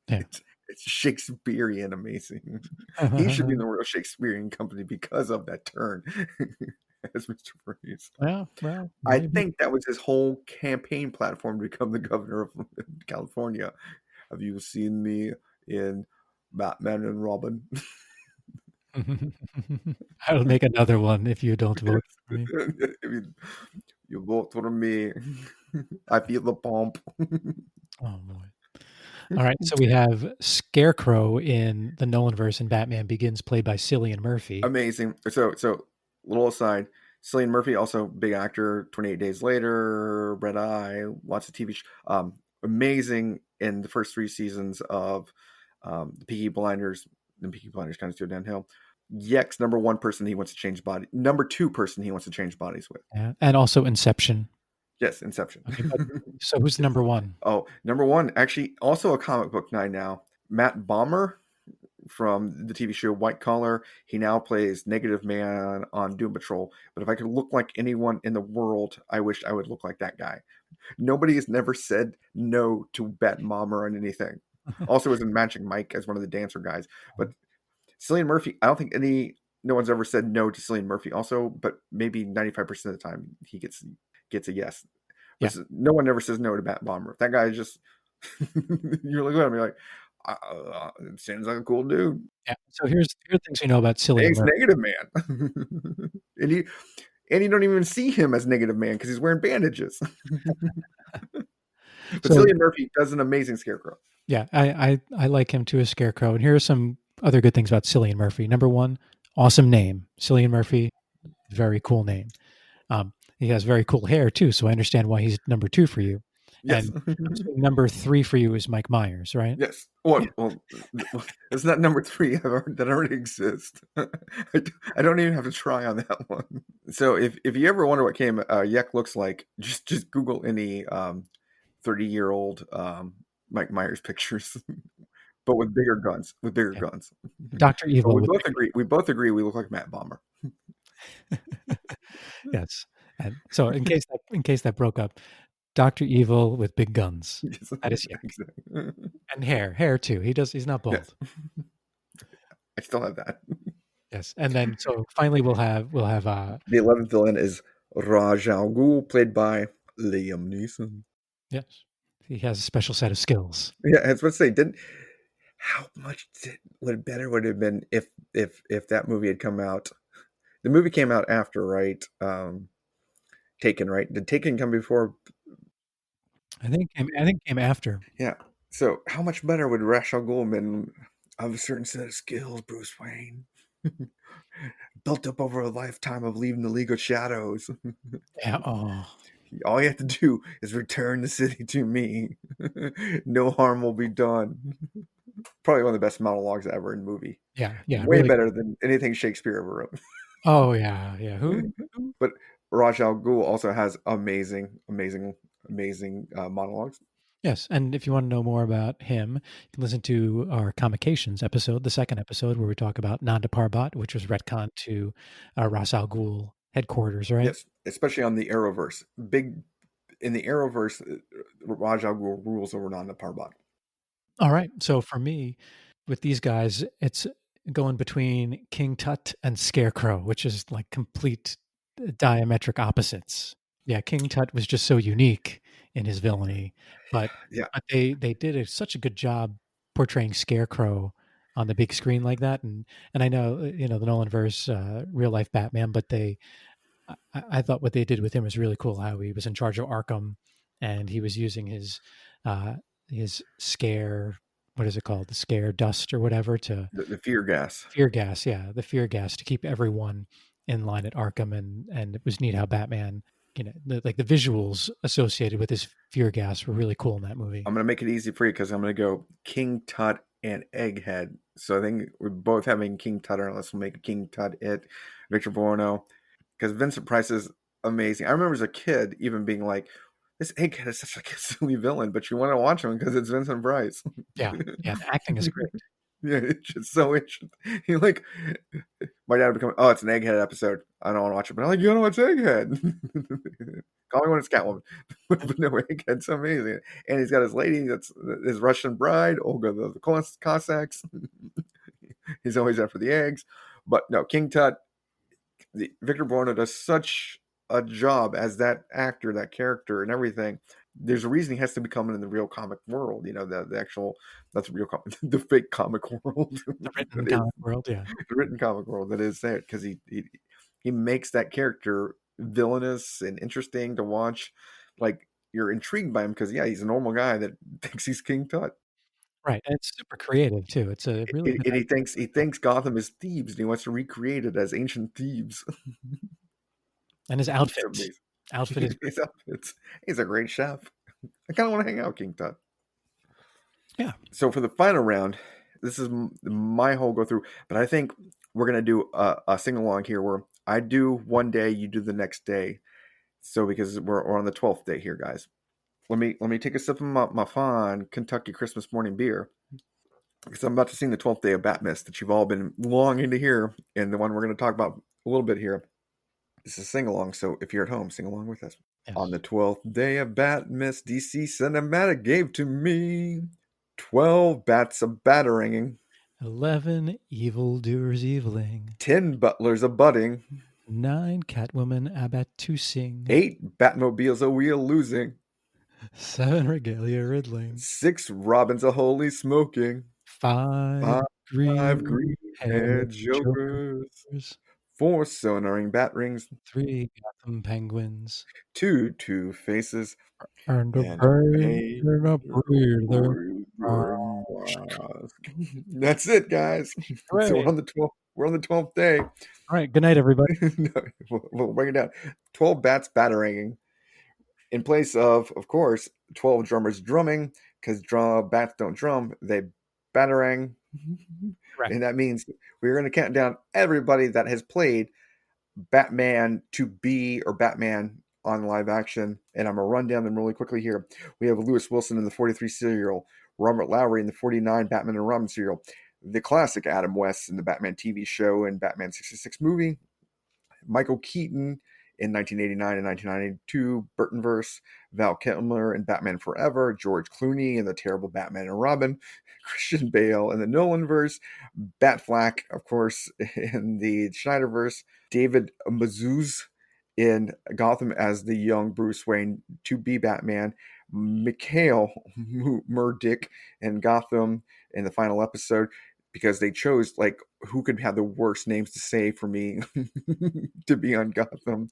Yeah. It's Shakespearean amazing. He should be in the Royal Shakespearean Company because of that turn as Mr. Freeze. Well, I think that was his whole campaign platform to become the governor of California. Have you seen me in Batman and Robin? I'll make another one if you don't vote for me. You vote for me. I feel the pomp. Oh boy. All right, so we have Scarecrow in the Nolanverse and Batman Begins, played by Cillian Murphy. Amazing. So little aside, Cillian Murphy, also big actor, 28 Days Later, Red Eye, lots of TV shows. Amazing in the first 3 seasons of the Peaky Blinders. The Peaky Blinders kind of go downhill. Yek's number 1 person he wants to change body. Number 2 person he wants to change bodies with. Yeah, and also Inception. Yes, Inception. Okay, so who's number 1? Oh, number 1, actually, also a comic book guy now. Matt Bomer from the TV show White Collar. He now plays Negative Man on Doom Patrol. But if I could look like anyone in the world, I wish I would look like that guy. Nobody has never said no to Matt Bomer on anything. Also was in Magic Mike as one of the dancer guys. But Cillian Murphy, I don't think no one's ever said no to Cillian Murphy also, but maybe 95% of the time he gets a yes. Yeah. No one ever says no to Matt Bomer. That guy is just, you're looking at him, you're like, it seems like a cool dude. Yeah. So here's things we know about Cillian He's Negative Man. and you don't even see him as Negative Man because he's wearing bandages. But Cillian Murphy does an amazing Scarecrow. Yeah, I like him too as Scarecrow. And here are some other good things about Cillian Murphy. Number 1, awesome name. Cillian Murphy, very cool name. He has very cool hair too, so I understand why he's number 2 for you. Yes. And number 3 for you is Mike Myers, right? Yes. Well, it's not number 3 that already exists. I don't even have to try on that one. So if you ever wonder what Yek looks like, just Google any 30-year-old Mike Myers pictures, but with bigger guns. Guns. Dr. Evil. We both agree. We look like Matt Bomer. Yes. And so in case that broke up, Dr. Evil with big guns. Yes, that is Yek. Exactly. And hair too. He's not bald. Yes. I still have that. Yes. And then so finally we'll have the 11th villain is Ra's al Ghul, played by Liam Neeson. Yes. He has a special set of skills. Yeah, I was about to say, how much would have been if that movie had come out? The movie came out after, right? Taken, right? Did Taken come before? I think it came after. Yeah. So how much better would Ra's al Ghul been of a certain set of skills, Bruce Wayne? Built up over a lifetime of leaving the League of Shadows. Yeah. Oh. All you have to do is return the city to me. No harm will be done. Probably one of the best monologues ever in a movie. Yeah. Way really better than anything Shakespeare ever wrote. Oh, yeah. Who? But Ra's al Ghul also has amazing monologues. Yes, and if you want to know more about him, you can listen to our Comications episode, the second episode, where we talk about Nanda Parbat, which was retconned to Ra's al Ghul headquarters, right? Yes, especially on the Arrowverse. Big in the Arrowverse, Raj Al Ghul rules over Nanda Parbat. All right. So for me, with these guys, it's going between King Tut and Scarecrow, which is like complete diametric opposites. Yeah, King Tut was just so unique in his villainy, but Yeah, they did such a good job portraying Scarecrow on the big screen like that. And I know the Nolan verse, real life Batman, but I thought what they did with him was really cool. How he was in charge of Arkham, and he was using uh, his scare, what is it called, the scare dust or whatever, to the fear gas. fear gas. Yeah, the fear gas to keep everyone in line at Arkham, and it was neat how Batman, like the visuals associated with his fear gas were really cool in that movie. I'm gonna make it easy for you because I'm gonna go King Tut and Egghead. So I think we're both having King Tut, or unless we'll make King Tut it, Victor Buono, because Vincent Price is amazing. I remember as a kid even being like, "This Egghead is such like a silly villain," but you want to watch him because it's Vincent Price. Yeah, yeah, the acting is great. Yeah, it's just so interesting. You like my dad would become, oh, it's an Egghead episode. I don't want to watch it, but I'm like, you know, it's Egghead. Call me when it's Catwoman. But no, Egghead's amazing, and he's got his lady that's his Russian bride, Olga the Cossacks. He's always after the eggs, but no, King Tut. Victor Buono does such a job as that actor, that character, and everything. There's a reason he has to be coming in the real comic world. You know, the actual that's real the fake comic world. The written That is comic world, yeah. the written comic world that is there because he makes that character villainous and interesting to watch. Like you're intrigued by him because yeah, he's a normal guy that thinks he's King Tut. Right, and it's super creative too. It's a really good And idea. he thinks Gotham is Thebes and he wants to recreate it as ancient Thebes. And his It's outfit. amazing. Outfit is great. He's, he's a great chef. I kind of want to hang out with King Tut. Yeah. So for the final round, this is my whole go through, but I think we're gonna do a sing along here where I do one day, you do the next day. So because we're on the 12th day here, guys. Let me take a sip of my fine Kentucky Christmas morning beer because I'm about to sing the 12th day of Batmas that you've all been longing to hear, and the one we're going to talk about a little bit here. This is a sing along, so if you're at home, sing along with us. On Yes. the 12th day of Batmas, DC Cinematic gave to me 12 bats a bataranging, 11 evildoers eviling, 10 butlers a butting, 9 Catwoman abatusing, 8 Batmobiles a wheel losing, 7 Regalia riddling, 6 Robins a holy smoking, 5 5 green green haired haired jokers, jokers, 4 sonaring bat rings, 3 Gotham penguins, 2 Two Faces, and a and a pain pain and a breather. breathing mask. That's it, guys. So Hooray. we're on the 12th. We're on the 12th day. All right. Good night, everybody. No, we'll bring it down. 12 bats bataranging in place of course, 12 drummers drumming because bats don't drum, they batarang. Correct. And that means we're going to count down everybody that has played Batman to be or Batman on live action. And I'm going to run down them really quickly here. We have Lewis Wilson in the 43 serial, Robert Lowry in the 49 Batman and Robin serial, the classic Adam West in the Batman TV show and Batman 66 movie, Michael Keaton in 1989 and 1992 Burtonverse, Val Kilmer in Batman Forever, George Clooney in the terrible Batman and Robin, Christian Bale in the Nolanverse, Batfleck, of course, in the Schneiderverse, David Mazouz in Gotham as the young Bruce Wayne to be Batman, Mikhail Murdick in Gotham in the final episode, because they chose like who could have the worst names to say for me to be on Gotham,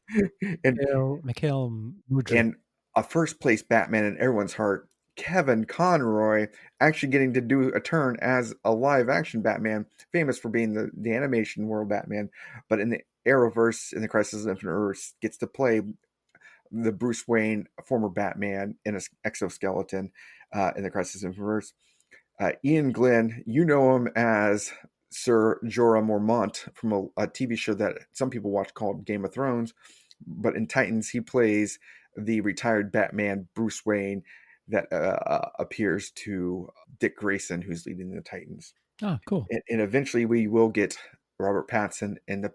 and Mikhail Mudrik. and a first place Batman in everyone's heart, Kevin Conroy, actually getting to do a turn as a live action Batman, famous for being the animation world Batman, but in the Arrowverse in the Crisis of Infinite Earths gets to play the Bruce Wayne former Batman in an exoskeleton in the Crisis of Infinite Earths. Ian Glenn, you know him as Sir Jorah Mormont from a TV show that some people watch called Game of Thrones. But in Titans, he plays the retired Batman, Bruce Wayne, that appears to Dick Grayson, who's leading the Titans. Oh, cool. And eventually we will get Robert Pattinson in the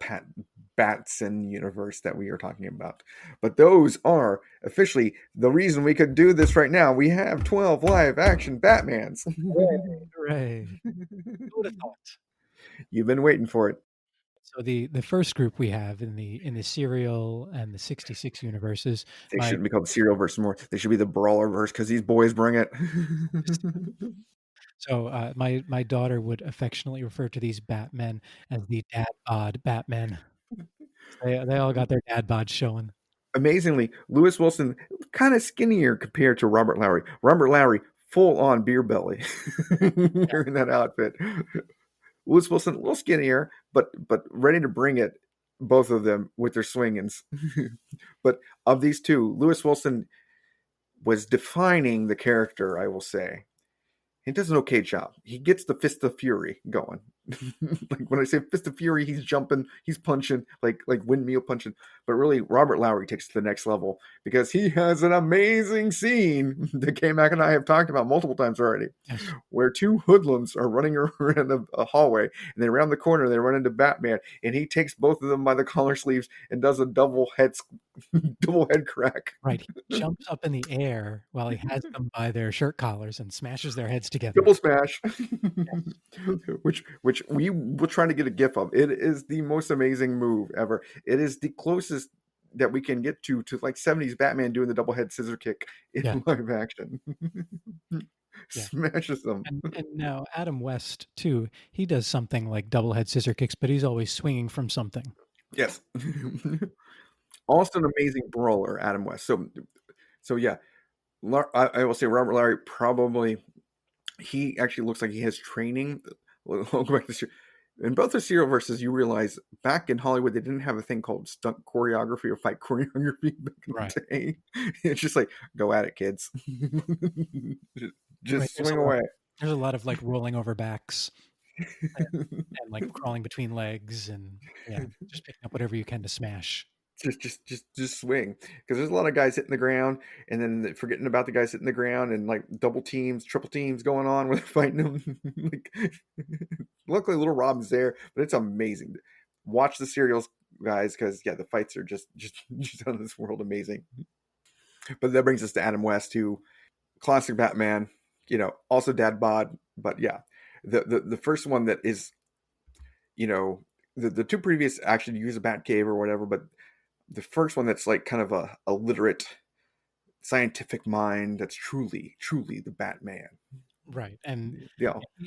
Batson universe that we are talking about. But those are officially the reason we could do this right now. We have 12 live action Batmans. Hooray. Who would have thought? You've been waiting for it. So the first group we have in the serial and the 66 universes. They shouldn't be called the serial verse more. They should be the brawler verse because these boys bring it. So my daughter would affectionately refer to these Batmen as the dad bod Batmen. They all got their dad bods showing. Amazingly, Lewis Wilson kind of skinnier compared to Robert Lowry. Robert Lowry full on beer belly wearing that outfit. Lewis Wilson a little skinnier, but ready to bring it. Both of them with their swingings. But of these two, Lewis Wilson was defining the character, I will say. He does an okay job. He gets the Fist of Fury going. Like when I say Fist of Fury, he's jumping, he's punching, like windmill punching. But really, Robert Lowry takes it to the next level because he has an amazing scene that KMac and I have talked about multiple times already, where two hoodlums are running around a hallway, and then around the corner they run into Batman, and he takes both of them by the collar sleeves and does a double head crack. Right. He jumps up in the air while he has them by their shirt collars and smashes their heads together. Double smash. which we will try to get a gif of. It is the most amazing move ever. It is the closest that we can get to like 70s Batman doing the double head scissor kick in live action. Smashes them. And now Adam West too, he does something like double head scissor kicks, but he's always swinging from something. Yes. Also an amazing brawler, Adam West. So yeah, I will say Robert Lowry probably, he actually looks like he has training. I'll go back to this year. In both the serial verses, you realize back in Hollywood, they didn't have a thing called stunt choreography or fight choreography back in the day. It's just like, go at it, kids. just swing away. There's a lot of like rolling over backs and like crawling between legs and just picking up whatever you can to smash. Just swing, because there's a lot of guys hitting the ground and then forgetting about the guys hitting the ground, and like double teams, triple teams going on where they're fighting them. Like, luckily little Robin's there, but it's amazing. Watch the serials, guys, because the fights are just out of this world amazing. But that brings us to Adam West, who classic Batman, also dad bod. But the first one that is, the two previous actually use a bat cave or whatever, but the first one that's like kind of a literate scientific mind that's truly the Batman. Right. And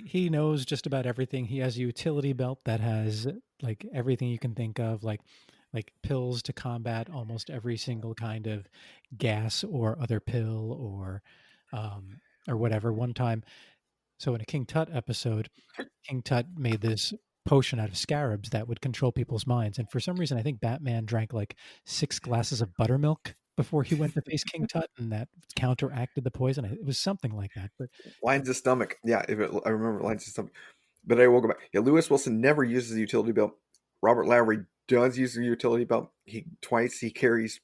he knows just about everything. He has a utility belt that has like everything you can think of, like pills to combat almost every single kind of gas or other pill or whatever. One time, so in a King Tut episode, King Tut made this potion out of scarabs that would control people's minds. And for some reason, I think Batman drank like 6 glasses of buttermilk before he went to face King Tut, and that counteracted the poison. It was something like that. But lines of stomach. Yeah, I remember lines of stomach. But I will go back. Yeah, Lewis Wilson never uses a utility belt. Robert Lowry does use a utility belt. Twice he carries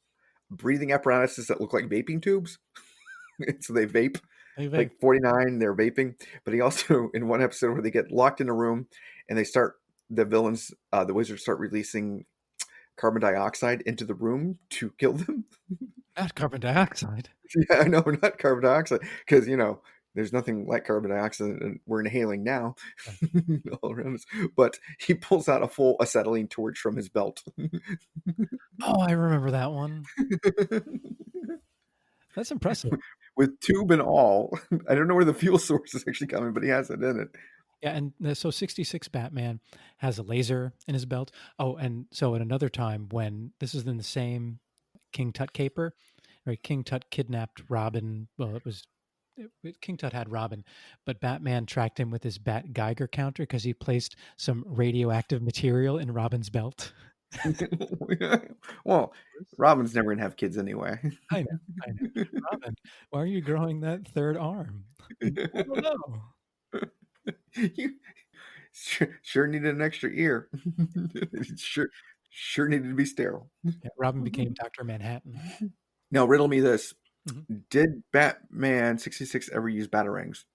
breathing apparatuses that look like vaping tubes. So they vape. Like 49, they're vaping. But he also, in one episode where they get locked in a room and the villains, the wizards start releasing carbon dioxide into the room to kill them. Not carbon dioxide. Yeah, I know, not carbon dioxide. Because, there's nothing like carbon dioxide and we're inhaling now all around us. But he pulls out a full acetylene torch from his belt. Oh, I remember that one. That's impressive. With tube and all. I don't know where the fuel source is actually coming, but he has it in it. Yeah, and so 66 Batman has a laser in his belt. Oh, and so at another time when this is in the same King Tut caper, right? King Tut kidnapped Robin. Well, King Tut had Robin, but Batman tracked him with his Bat Geiger counter because he placed some radioactive material in Robin's belt. Well, Robin's never gonna have kids anyway. I know. Robin, why are you growing that third arm? I don't know. You sure needed an extra ear. sure needed to be sterile. Yeah, Robin became Dr. Manhattan. Now riddle me this. Mm-hmm. Did Batman 66 ever use batarangs?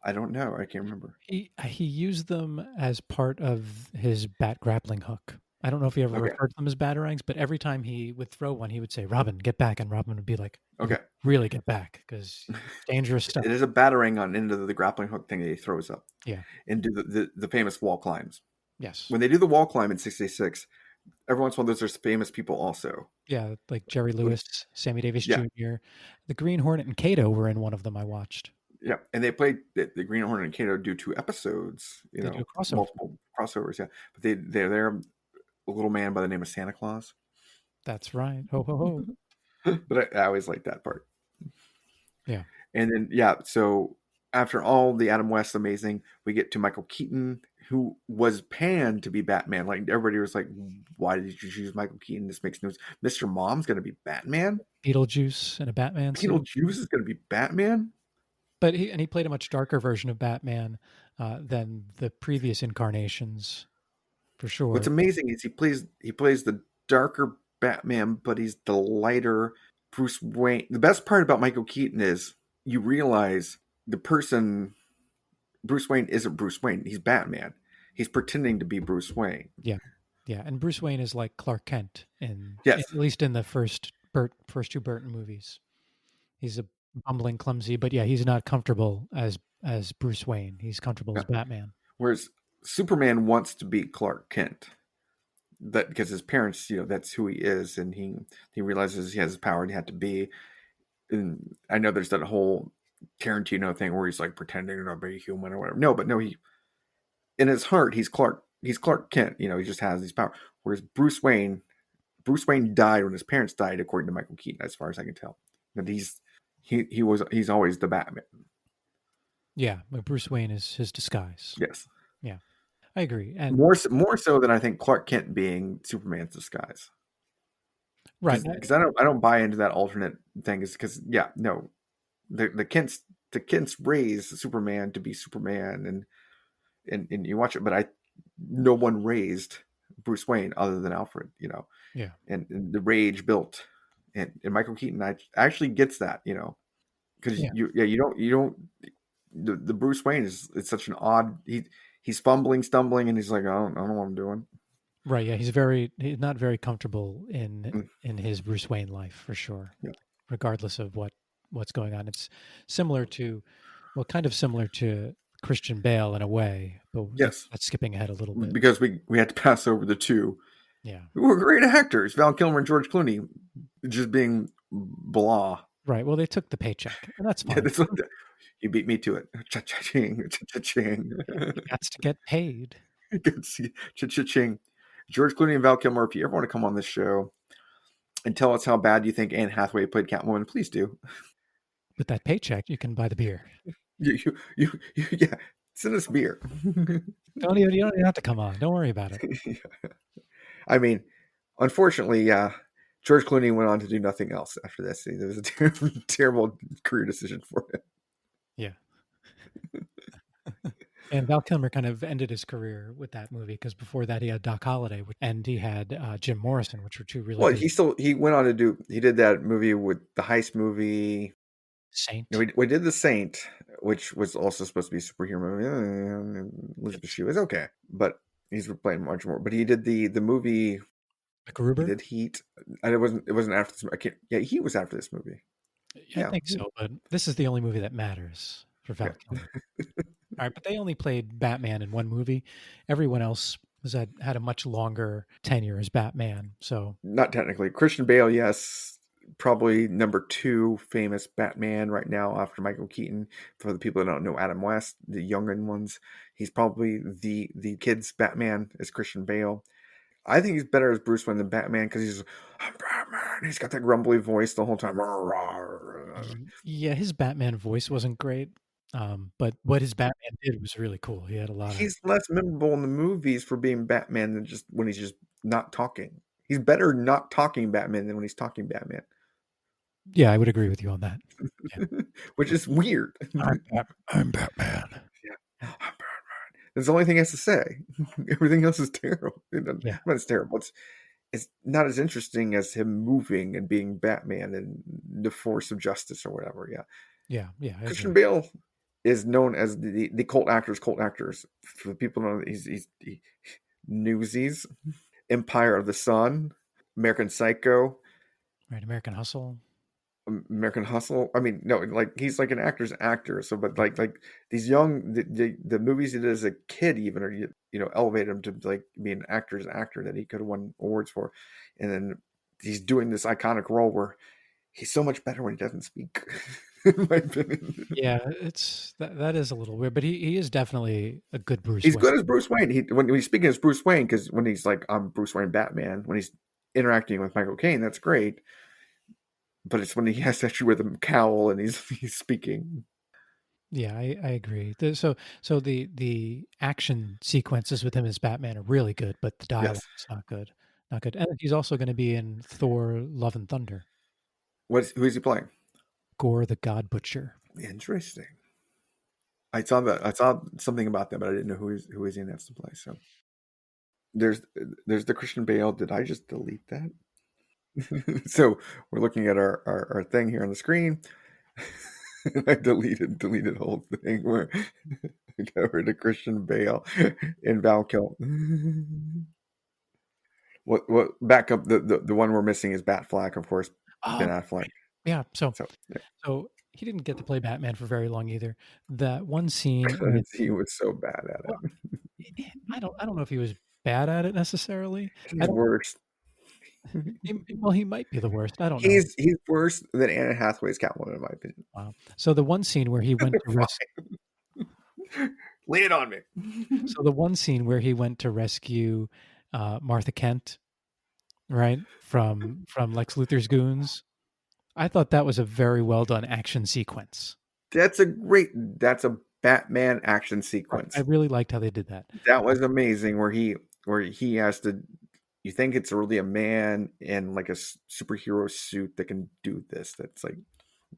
I don't know. I can't remember. He used them as part of his bat grappling hook. I don't know if he ever Okay. referred to them as batarangs, but every time he would throw one, he would say, "Robin, get back," and Robin would be like, Okay. "Really get back, because dangerous stuff." It is a batarang on into the grappling hook thing that he throws up. Yeah. And do the famous wall climbs. Yes. When they do the wall climb in 66, every once in a while there's famous people also. Yeah, like Jerry Lewis, Sammy Davis Yeah. Jr., the Green Hornet, and Kato were in one of them I watched. Yeah, and they played the Green Hornet and Kato do 2 episodes. They do a crossover. Multiple crossovers. Yeah, but they're a little man by the name of Santa Claus. That's right. Ho ho ho. But I always like that part. Yeah. And then so after all the Adam West amazing, we get to Michael Keaton, who was panned to be Batman. Like everybody was like, "Why did you choose Michael Keaton? This makes no sense. Mr. Mom's going to be Batman. Beetlejuice and a Batman suit. Beetlejuice is going to be Batman." But he played a much darker version of Batman than the previous incarnations, for sure. What's amazing is he plays the darker Batman, but he's the lighter Bruce Wayne. The best part about Michael Keaton is you realize the person Bruce Wayne isn't Bruce Wayne. He's Batman. He's pretending to be Bruce Wayne. Yeah, yeah. And Bruce Wayne is like Clark Kent Yes. at least in the first 2 Burton movies. He's a bumbling, clumsy, but yeah, he's not comfortable as Bruce Wayne. He's comfortable as Batman. Whereas Superman wants to be Clark Kent. That because his parents, that's who he is, and he realizes he has his power and he had to be. And I know there's that whole Tarantino thing where he's like pretending to be human or whatever. No, he in his heart he's Clark Kent. He just has these powers. Whereas Bruce Wayne died when his parents died, according to Michael Keaton, as far as I can tell. But he's always the Batman. Yeah, but Bruce Wayne is his disguise. Yes. Yeah, I agree. And more so than I think Clark Kent being Superman's disguise. Right. Because I don't buy into that alternate thing. Is because the Kents raised Superman to be Superman, and you watch it, but no one raised Bruce Wayne other than Alfred. Yeah. And the rage built, and Michael Keaton actually gets that. Because you don't. The Bruce Wayne is such an odd. He's fumbling, stumbling, and he's like, I don't know what I'm doing. Right. Yeah. He's not very comfortable in his Bruce Wayne life, for sure. Yeah. Regardless of what's going on. It's kind of similar to Christian Bale in a way, but yes, that's skipping ahead a little bit. Because we had to pass over the two. Yeah. Who were great actors. Val Kilmer and George Clooney just being blah. Right. Well, they took the paycheck, and that's fine. Yeah, you beat me to it. Cha-cha-ching. Cha-cha-ching. That's to get paid. Cha-cha-ching. George Clooney and Val Kilmer, if you ever want to come on this show and tell us how bad you think Anne Hathaway played Catwoman, please do. With that paycheck, you can buy the beer. Yeah, send us beer. You don't even have to come on. Don't worry about it. I mean, unfortunately, George Clooney went on to do nothing else after this. It was a terrible career decision for him. Yeah. And Val Kilmer kind of ended his career with that movie, because before that he had Doc Holliday and he had Jim Morrison, which were two really good. He went on to he did that movie with the heist movie Saint. We did The Saint, which was also supposed to be a superhero movie. Elizabeth Shue is okay, but he's playing much more. But he did the movie MacGruber? He did Heat. And it wasn't after this. Heat was after this movie. I think so, but this is the only movie that matters for Val Kilmer. All right, but they only played Batman in one movie. Everyone else had a much longer tenure as Batman. So not technically. Christian Bale, yes, probably number 2 famous Batman right now after Michael Keaton. For the people that don't know Adam West, the younger ones, he's probably the kids' Batman is Christian Bale. I think he's better as Bruce Wayne than Batman because I'm Batman. He's got that grumbly voice the whole time. Yeah, his Batman voice wasn't great. But what his Batman did was really cool. He had a lot of... He's less memorable in the movies for being Batman than just when he's just not talking. He's better not talking Batman than when he's talking Batman. Yeah, I would agree with you on that. Yeah. Which is weird. I'm Batman. Yeah, I'm Batman. That's the only thing he has to say. Everything else is terrible. It's terrible. it's not as interesting as him moving and being Batman and the force of justice or whatever. Yeah. Yeah, I Christian agree. Bale is known as the cult actors. Cult actors. For the people know, Newsies, Empire of the Sun, American Psycho, Right, American Hustle. American Hustle. I mean, no, like he's like an actor's actor. So, but like these young the movies he did as a kid, even or elevated him to like be an actor's actor that he could have won awards for, and then he's doing this iconic role where he's so much better when he doesn't speak. In my opinion. Yeah, it's that is a little weird, but he is definitely a good Bruce He's Wayne. good as Bruce Wayne. When he's speaking as Bruce Wayne, because when he's like, I'm Bruce Wayne Batman, when he's interacting with Michael Caine, that's great. But it's when he has to actually with a cowl and he's speaking. Yeah, I agree. So the action sequences with him as Batman are really good, but the Yes. dialogue's not good. Not good. And he's also going to be in Thor: Love and Thunder. Who is he playing? Gore the God Butcher. Interesting. I saw something about that, but I didn't know who is in that to play. So there's the Christian Bale. Did I just delete that? So we're looking at our thing here on the screen. I deleted the whole thing where I got rid of Christian Bale and Val Kilmer. What back up the one we're missing is Batfleck, of course, Ben Oh, Affleck. yeah. So So yeah. so he didn't get to play Batman for very long either. That one scene when He was so bad at well, it. I don't know if he was bad at it necessarily. I He's don't. worse. Well, he might be the worst. I don't know. He's worse than Anna Hathaway's Catwoman, in my opinion. Wow. So the one scene where he went to Lay it on me. so the one scene where he went to rescue Martha Kent, right, from Lex Luthor's goons. I thought that was a very well done action sequence. That's a Batman action Right. I sequence. really liked how they did that. That was amazing where he has to you think it's really a man in like a superhero suit that can do this. That's like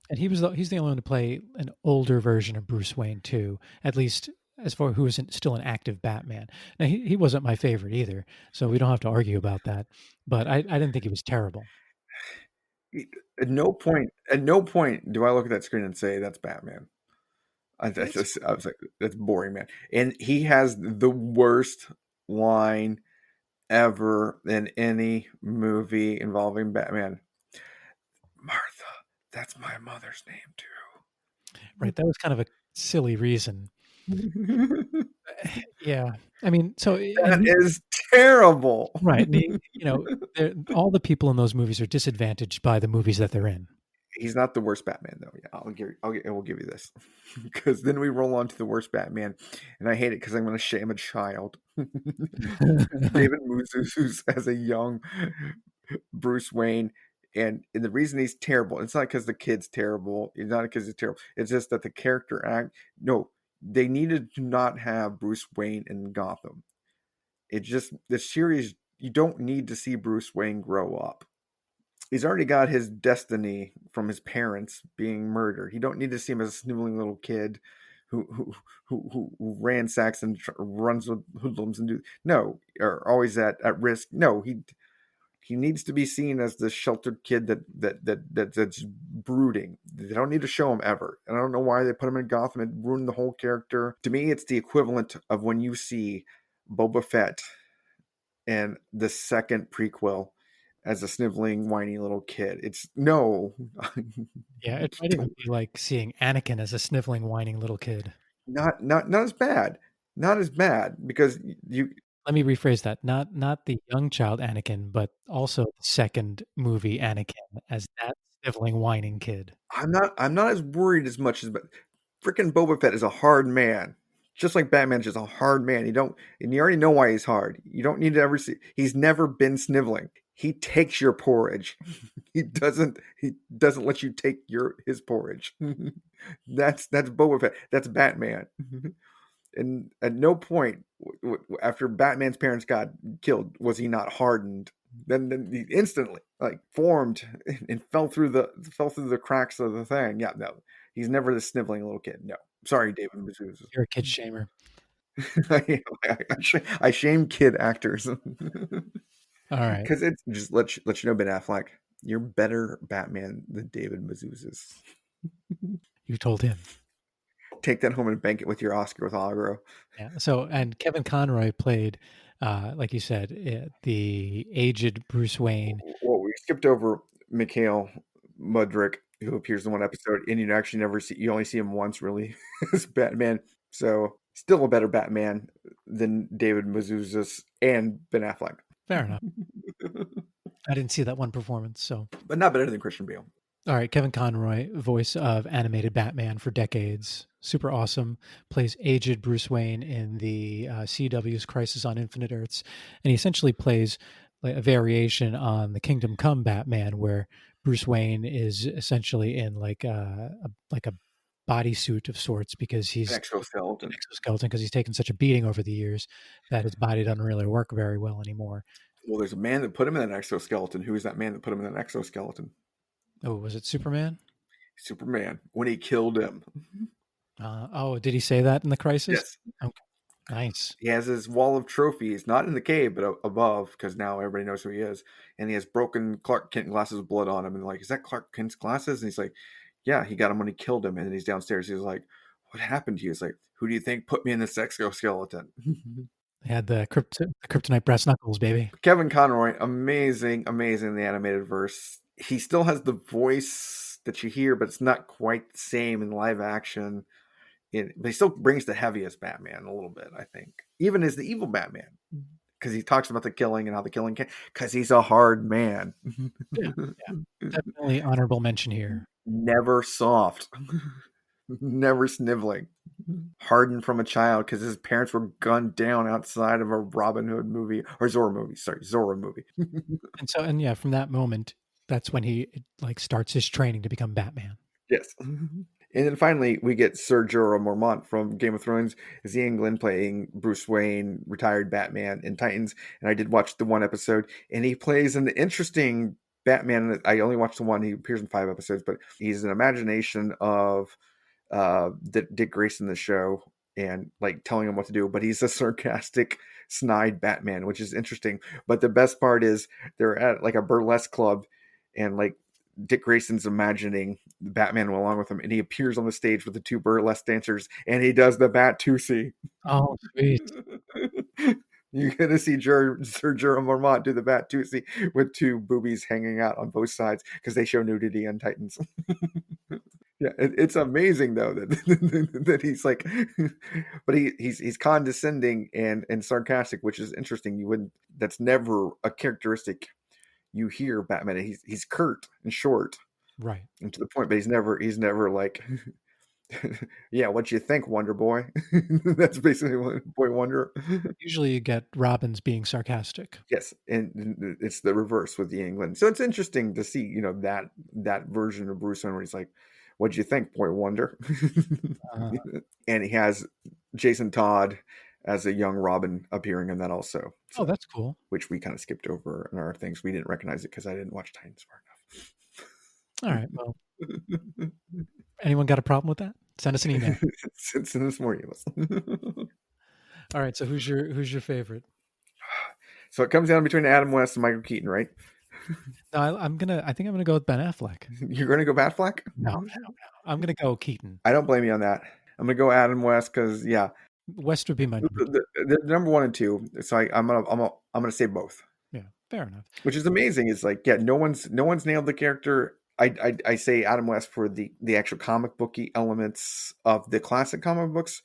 And he's the only one to play an older version of Bruce Wayne too, at least as far who isn't still an active Batman. Now he wasn't my favorite either, so we don't have to argue about that. But I didn't think he was terrible. at no point do I look at that screen and say that's Batman. It's I was like, that's boring, man. And he has the worst line ever in any movie involving Batman. Martha, that's my mother's name right. That was kind of a silly reason. too. Yeah. I mean, so and That is terrible. right, and all the people in those movies are disadvantaged by the movies that they're in. He's not the worst Batman though. Yeah, I will give you this because then we roll on to the worst Batman, and I hate it because I'm going to shame a child. David Mazouz as a young Bruce Wayne, and the reason he's terrible, it's not because the kid's terrible. It's not because he's terrible. It's just that the character act. No, they needed to not have Bruce Wayne in Gotham. It just the series. You don't need to see Bruce Wayne grow up. He's already got his destiny from his parents being murdered. You don't need to see him as a sniveling little kid who ransacks and runs with hoodlums and do no, or always at risk. No, he needs to be seen as the sheltered kid that's brooding. They don't need to show him ever, and I don't know why they put him in Gotham and ruined the whole character. To me, it's the equivalent of when you see Boba Fett in the second prequel as a sniveling, whiny little kid. It's no, Yeah, it might even be like seeing Anakin as a sniveling, whining little kid. not as bad, not as bad because you. Let me rephrase that. Not the young child Anakin, but also the second movie Anakin as that sniveling, whining kid. I'm not as worried as much as but freaking Boba Fett is a hard man. Just like Batman's just a hard man. And you already know why he's hard. You don't need to ever see. He's never been sniveling. He takes your porridge. He doesn't let you take his porridge. That's Boba Fett. That's Batman. And at no point after Batman's parents got killed was he not hardened. Then he instantly like formed and fell through the cracks of the thing. Yeah, no, he's never the sniveling little kid. No, sorry, David Mazouz. You're a kid shamer. I shame kid actors. All right. Because it's just let you know, Ben Affleck, you're better Batman than David Mazouzas. You told him. Take that home and bank it with your Oscar with Agro. Yeah. So, and Kevin Conroy played, like you said, the aged Bruce Wayne. Well, we skipped over Mikhail Mudrick, who appears in one episode, and you actually never see, you only see him once really as Batman. So, still a better Batman than David Mazouzas and Ben Affleck. Fair enough. I didn't see that one performance, so. But not better than Christian Bale. All right, Kevin Conroy, voice of animated Batman for decades, super awesome. Plays aged Bruce Wayne in the CW's Crisis on Infinite Earths, and he essentially plays like a variation on the Kingdom Come Batman, where Bruce Wayne is essentially in like a bodysuit of sorts because he's An exoskeleton. because he's taken such a beating over the years that his body doesn't really work very well anymore. Well, there's a man that put him in an exoskeleton. Who is that man that put him in an exoskeleton? Oh, was it Superman? Superman. When he killed him. Did he say that in the Crisis? Yes. Okay. Nice. He has his wall of trophies, not in the cave, but above, because now everybody knows who he is. And he has broken Clark Kent glasses with blood on him. And like, is that Clark Kent's glasses? And he's like, yeah, he got him when he killed him. And then he's downstairs. He's like, what happened to you? He's like, who do you think put me in this exoskeleton? They had the kryptonite brass knuckles, baby. Kevin Conroy, amazing in the animated verse. He still has the voice that you hear, but it's not quite the same in live action. But he still brings the heaviest Batman a little bit, I think. Even as the evil Batman. Because he talks about the killing and how the killing can, because he's a hard man. Yeah. Definitely honorable mention here. Never soft. Never sniveling. Hardened from a child because his parents were gunned down outside of a Robin Hood movie or Zorro movie. And yeah, from that moment, that's when he like starts his training to become Batman. Yes. And then finally, we get Sir Jorah Mormont from Game of Thrones as the England playing Bruce Wayne, retired Batman in Titans. And I did watch the one episode, and he plays an interesting Batman. I only watched the one. He appears in 5 episodes, but he's an imagination of Dick Grayson in the show and like telling him what to do. But he's a sarcastic, snide Batman, which is interesting. But the best part is they're at like a burlesque club, and like Dick Grayson's imagining Batman along with him, and he appears on the stage with the 2 burlesque dancers, and he does the Bat-Tusi. Oh, sweet. You're going to see Sir Jorah Mormont do the Bat-Tusi with 2 boobies hanging out on both sides because they show nudity on Titans. Yeah, it's amazing though that he's like, but he's condescending and sarcastic, which is interesting. That's never a characteristic you hear Batman. He's curt and short, right, and to the point, but he's never like, yeah, what you think, Wonder Boy? That's basically what Boy Wonder. Usually you get Robins being sarcastic. Yes, and it's the reverse with the England. So it's interesting to see, that version of Bruce Wayne where he's like, what'd you think, Boy Wonder? And he has Jason Todd as a young Robin appearing in that also. So, that's cool. Which we kind of skipped over in our things. We didn't recognize it because I didn't watch Titans far enough. All right. Well, anyone got a problem with that? Send us an email. Send us more emails. All right. So who's your favorite? So it comes down between Adam West and Michael Keaton, right? No, I think I'm gonna go with Ben Affleck. You're gonna go Batfleck? No. I'm gonna go Keaton. I don't blame you on that. I'm gonna go Adam West because West would be my number. The number 1 and 2. So I'm gonna say both. Yeah, fair enough. Which is amazing. It's like, no one's nailed the character. I say Adam West for the actual comic booky elements of the classic comic books.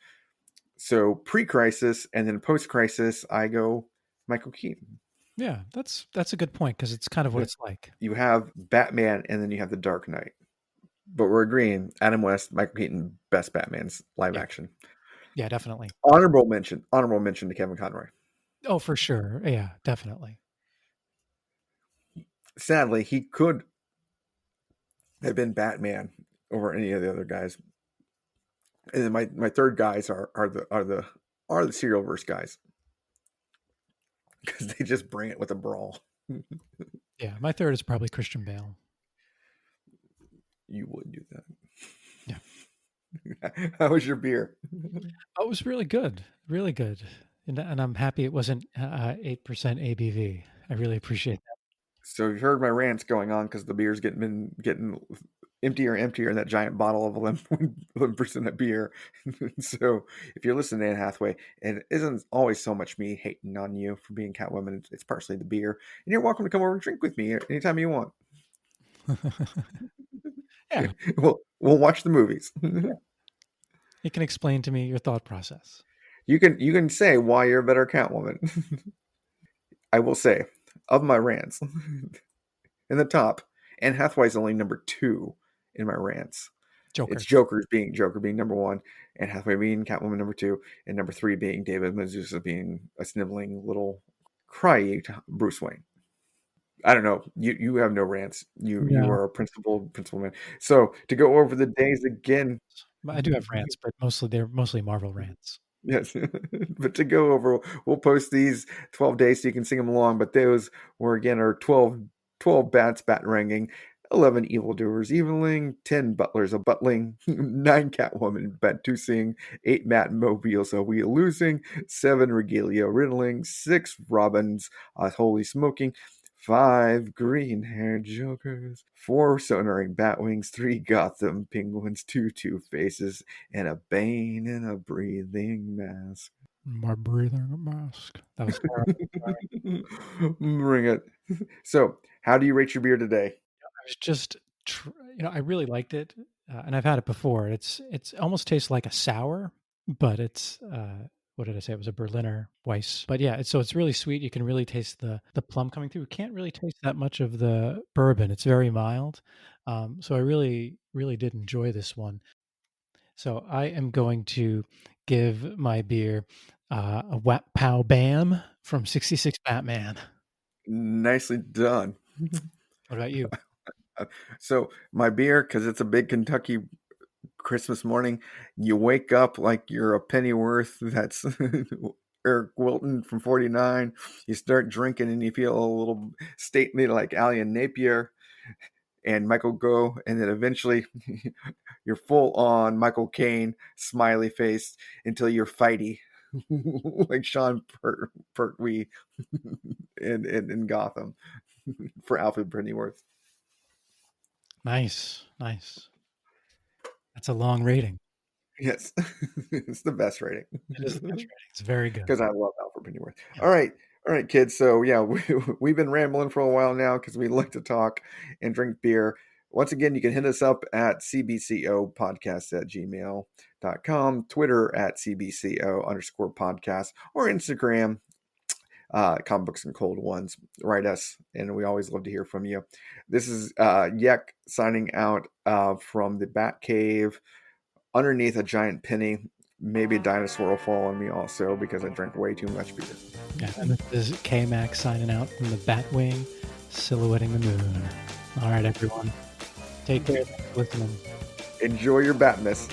So pre-crisis and then post-crisis, I go Michael Keaton. Yeah, that's a good point because it's kind of what it's like. You have Batman and then you have the Dark Knight. But we're agreeing, Adam West, Michael Keaton, best Batman's live action. Yeah, definitely. Honorable mention to Kevin Conroy. Oh, for sure. Yeah, definitely. Sadly, he could have been Batman over any of the other guys. And then my third guys are the serial-verse guys. Because they just bring it with a brawl. Yeah, my third is probably Christian Bale. You would do that. Yeah. How was your beer? Oh, it was really good. Really good. And I'm happy it wasn't 8% ABV. I really appreciate that. So you've heard my rants going on because the beer's getting emptier and emptier in that giant bottle of 11% of beer. So if you're listening to Anne Hathaway, it isn't always so much me hating on you for being Catwoman. It's partially the beer. And you're welcome to come over and drink with me anytime you want. Yeah. We'll watch the movies. You can explain to me your thought process. You can say why you're a better Catwoman. I will say, of my rants, in the top, Anne Hathaway's only number 2 in my rants. Joker. It's Joker being number 1, Anne Hathaway being Catwoman number 2, and number 3 being David Mazusa being a sniveling little cryy Bruce Wayne. I don't know. You have no rants. You are a principal man. So to go over the days again, I do have rants, but they're mostly Marvel rants. Yes, but to go over, we'll post these 12 days so you can sing them along. But those were again our 12 bats bat-ranging, 11 evildoers eviling, 10 butlers a butling, 9 Catwoman bat-toosing, 8 Batmobiles a wheel-losing, 7 Regalia riddling, 6 Robins holy smoking, 5 green-haired jokers, 4 sonaring batwings, 3 Gotham penguins, 2 Two-Faces, and a Bane in a breathing mask. My breathing mask. That was terrible. Bring it. So, how do you rate your beer today? I was just, I really liked it, and I've had it before. It's almost tastes like a sour, but it's what did I say? It was a Berliner Weiss. But yeah, it's really sweet. You can really taste the plum coming through. You can't really taste that much of the bourbon. It's very mild. So I really, really did enjoy this one. So I am going to give my beer a Wap Pow Bam from 66 Batman. Nicely done. What about you? So my beer, because it's a big Kentucky Christmas morning, you wake up like you're a Pennyworth. That's Eric Wilton from 49. You start drinking and you feel a little stately like Alien Napier and Michael Go, and then eventually you're full on Michael Caine, smiley face until you're fighty like Sean Pertwee in Gotham for Alfred Pennyworth. Nice. That's a long rating. Yes, it's the best rating. It is the best rating. It's very good. Because I love Alfred Pennyworth. Yeah. All right, kids. So yeah, we've been rambling for a while now because we like to talk and drink beer. Once again, you can hit us up at cbcopodcast@gmail.com, Twitter at cbco_podcast, or Instagram, Comic Books and Cold Ones. Write us, and we always love to hear from you. This is Yek signing out from the Bat Cave underneath a giant penny. Maybe a dinosaur will fall on me also because I drank way too much beer. Yeah, and this is KMac signing out from the Batwing, silhouetting the moon. All right, everyone. Take care. Thanks for listening. Enjoy your Batmas.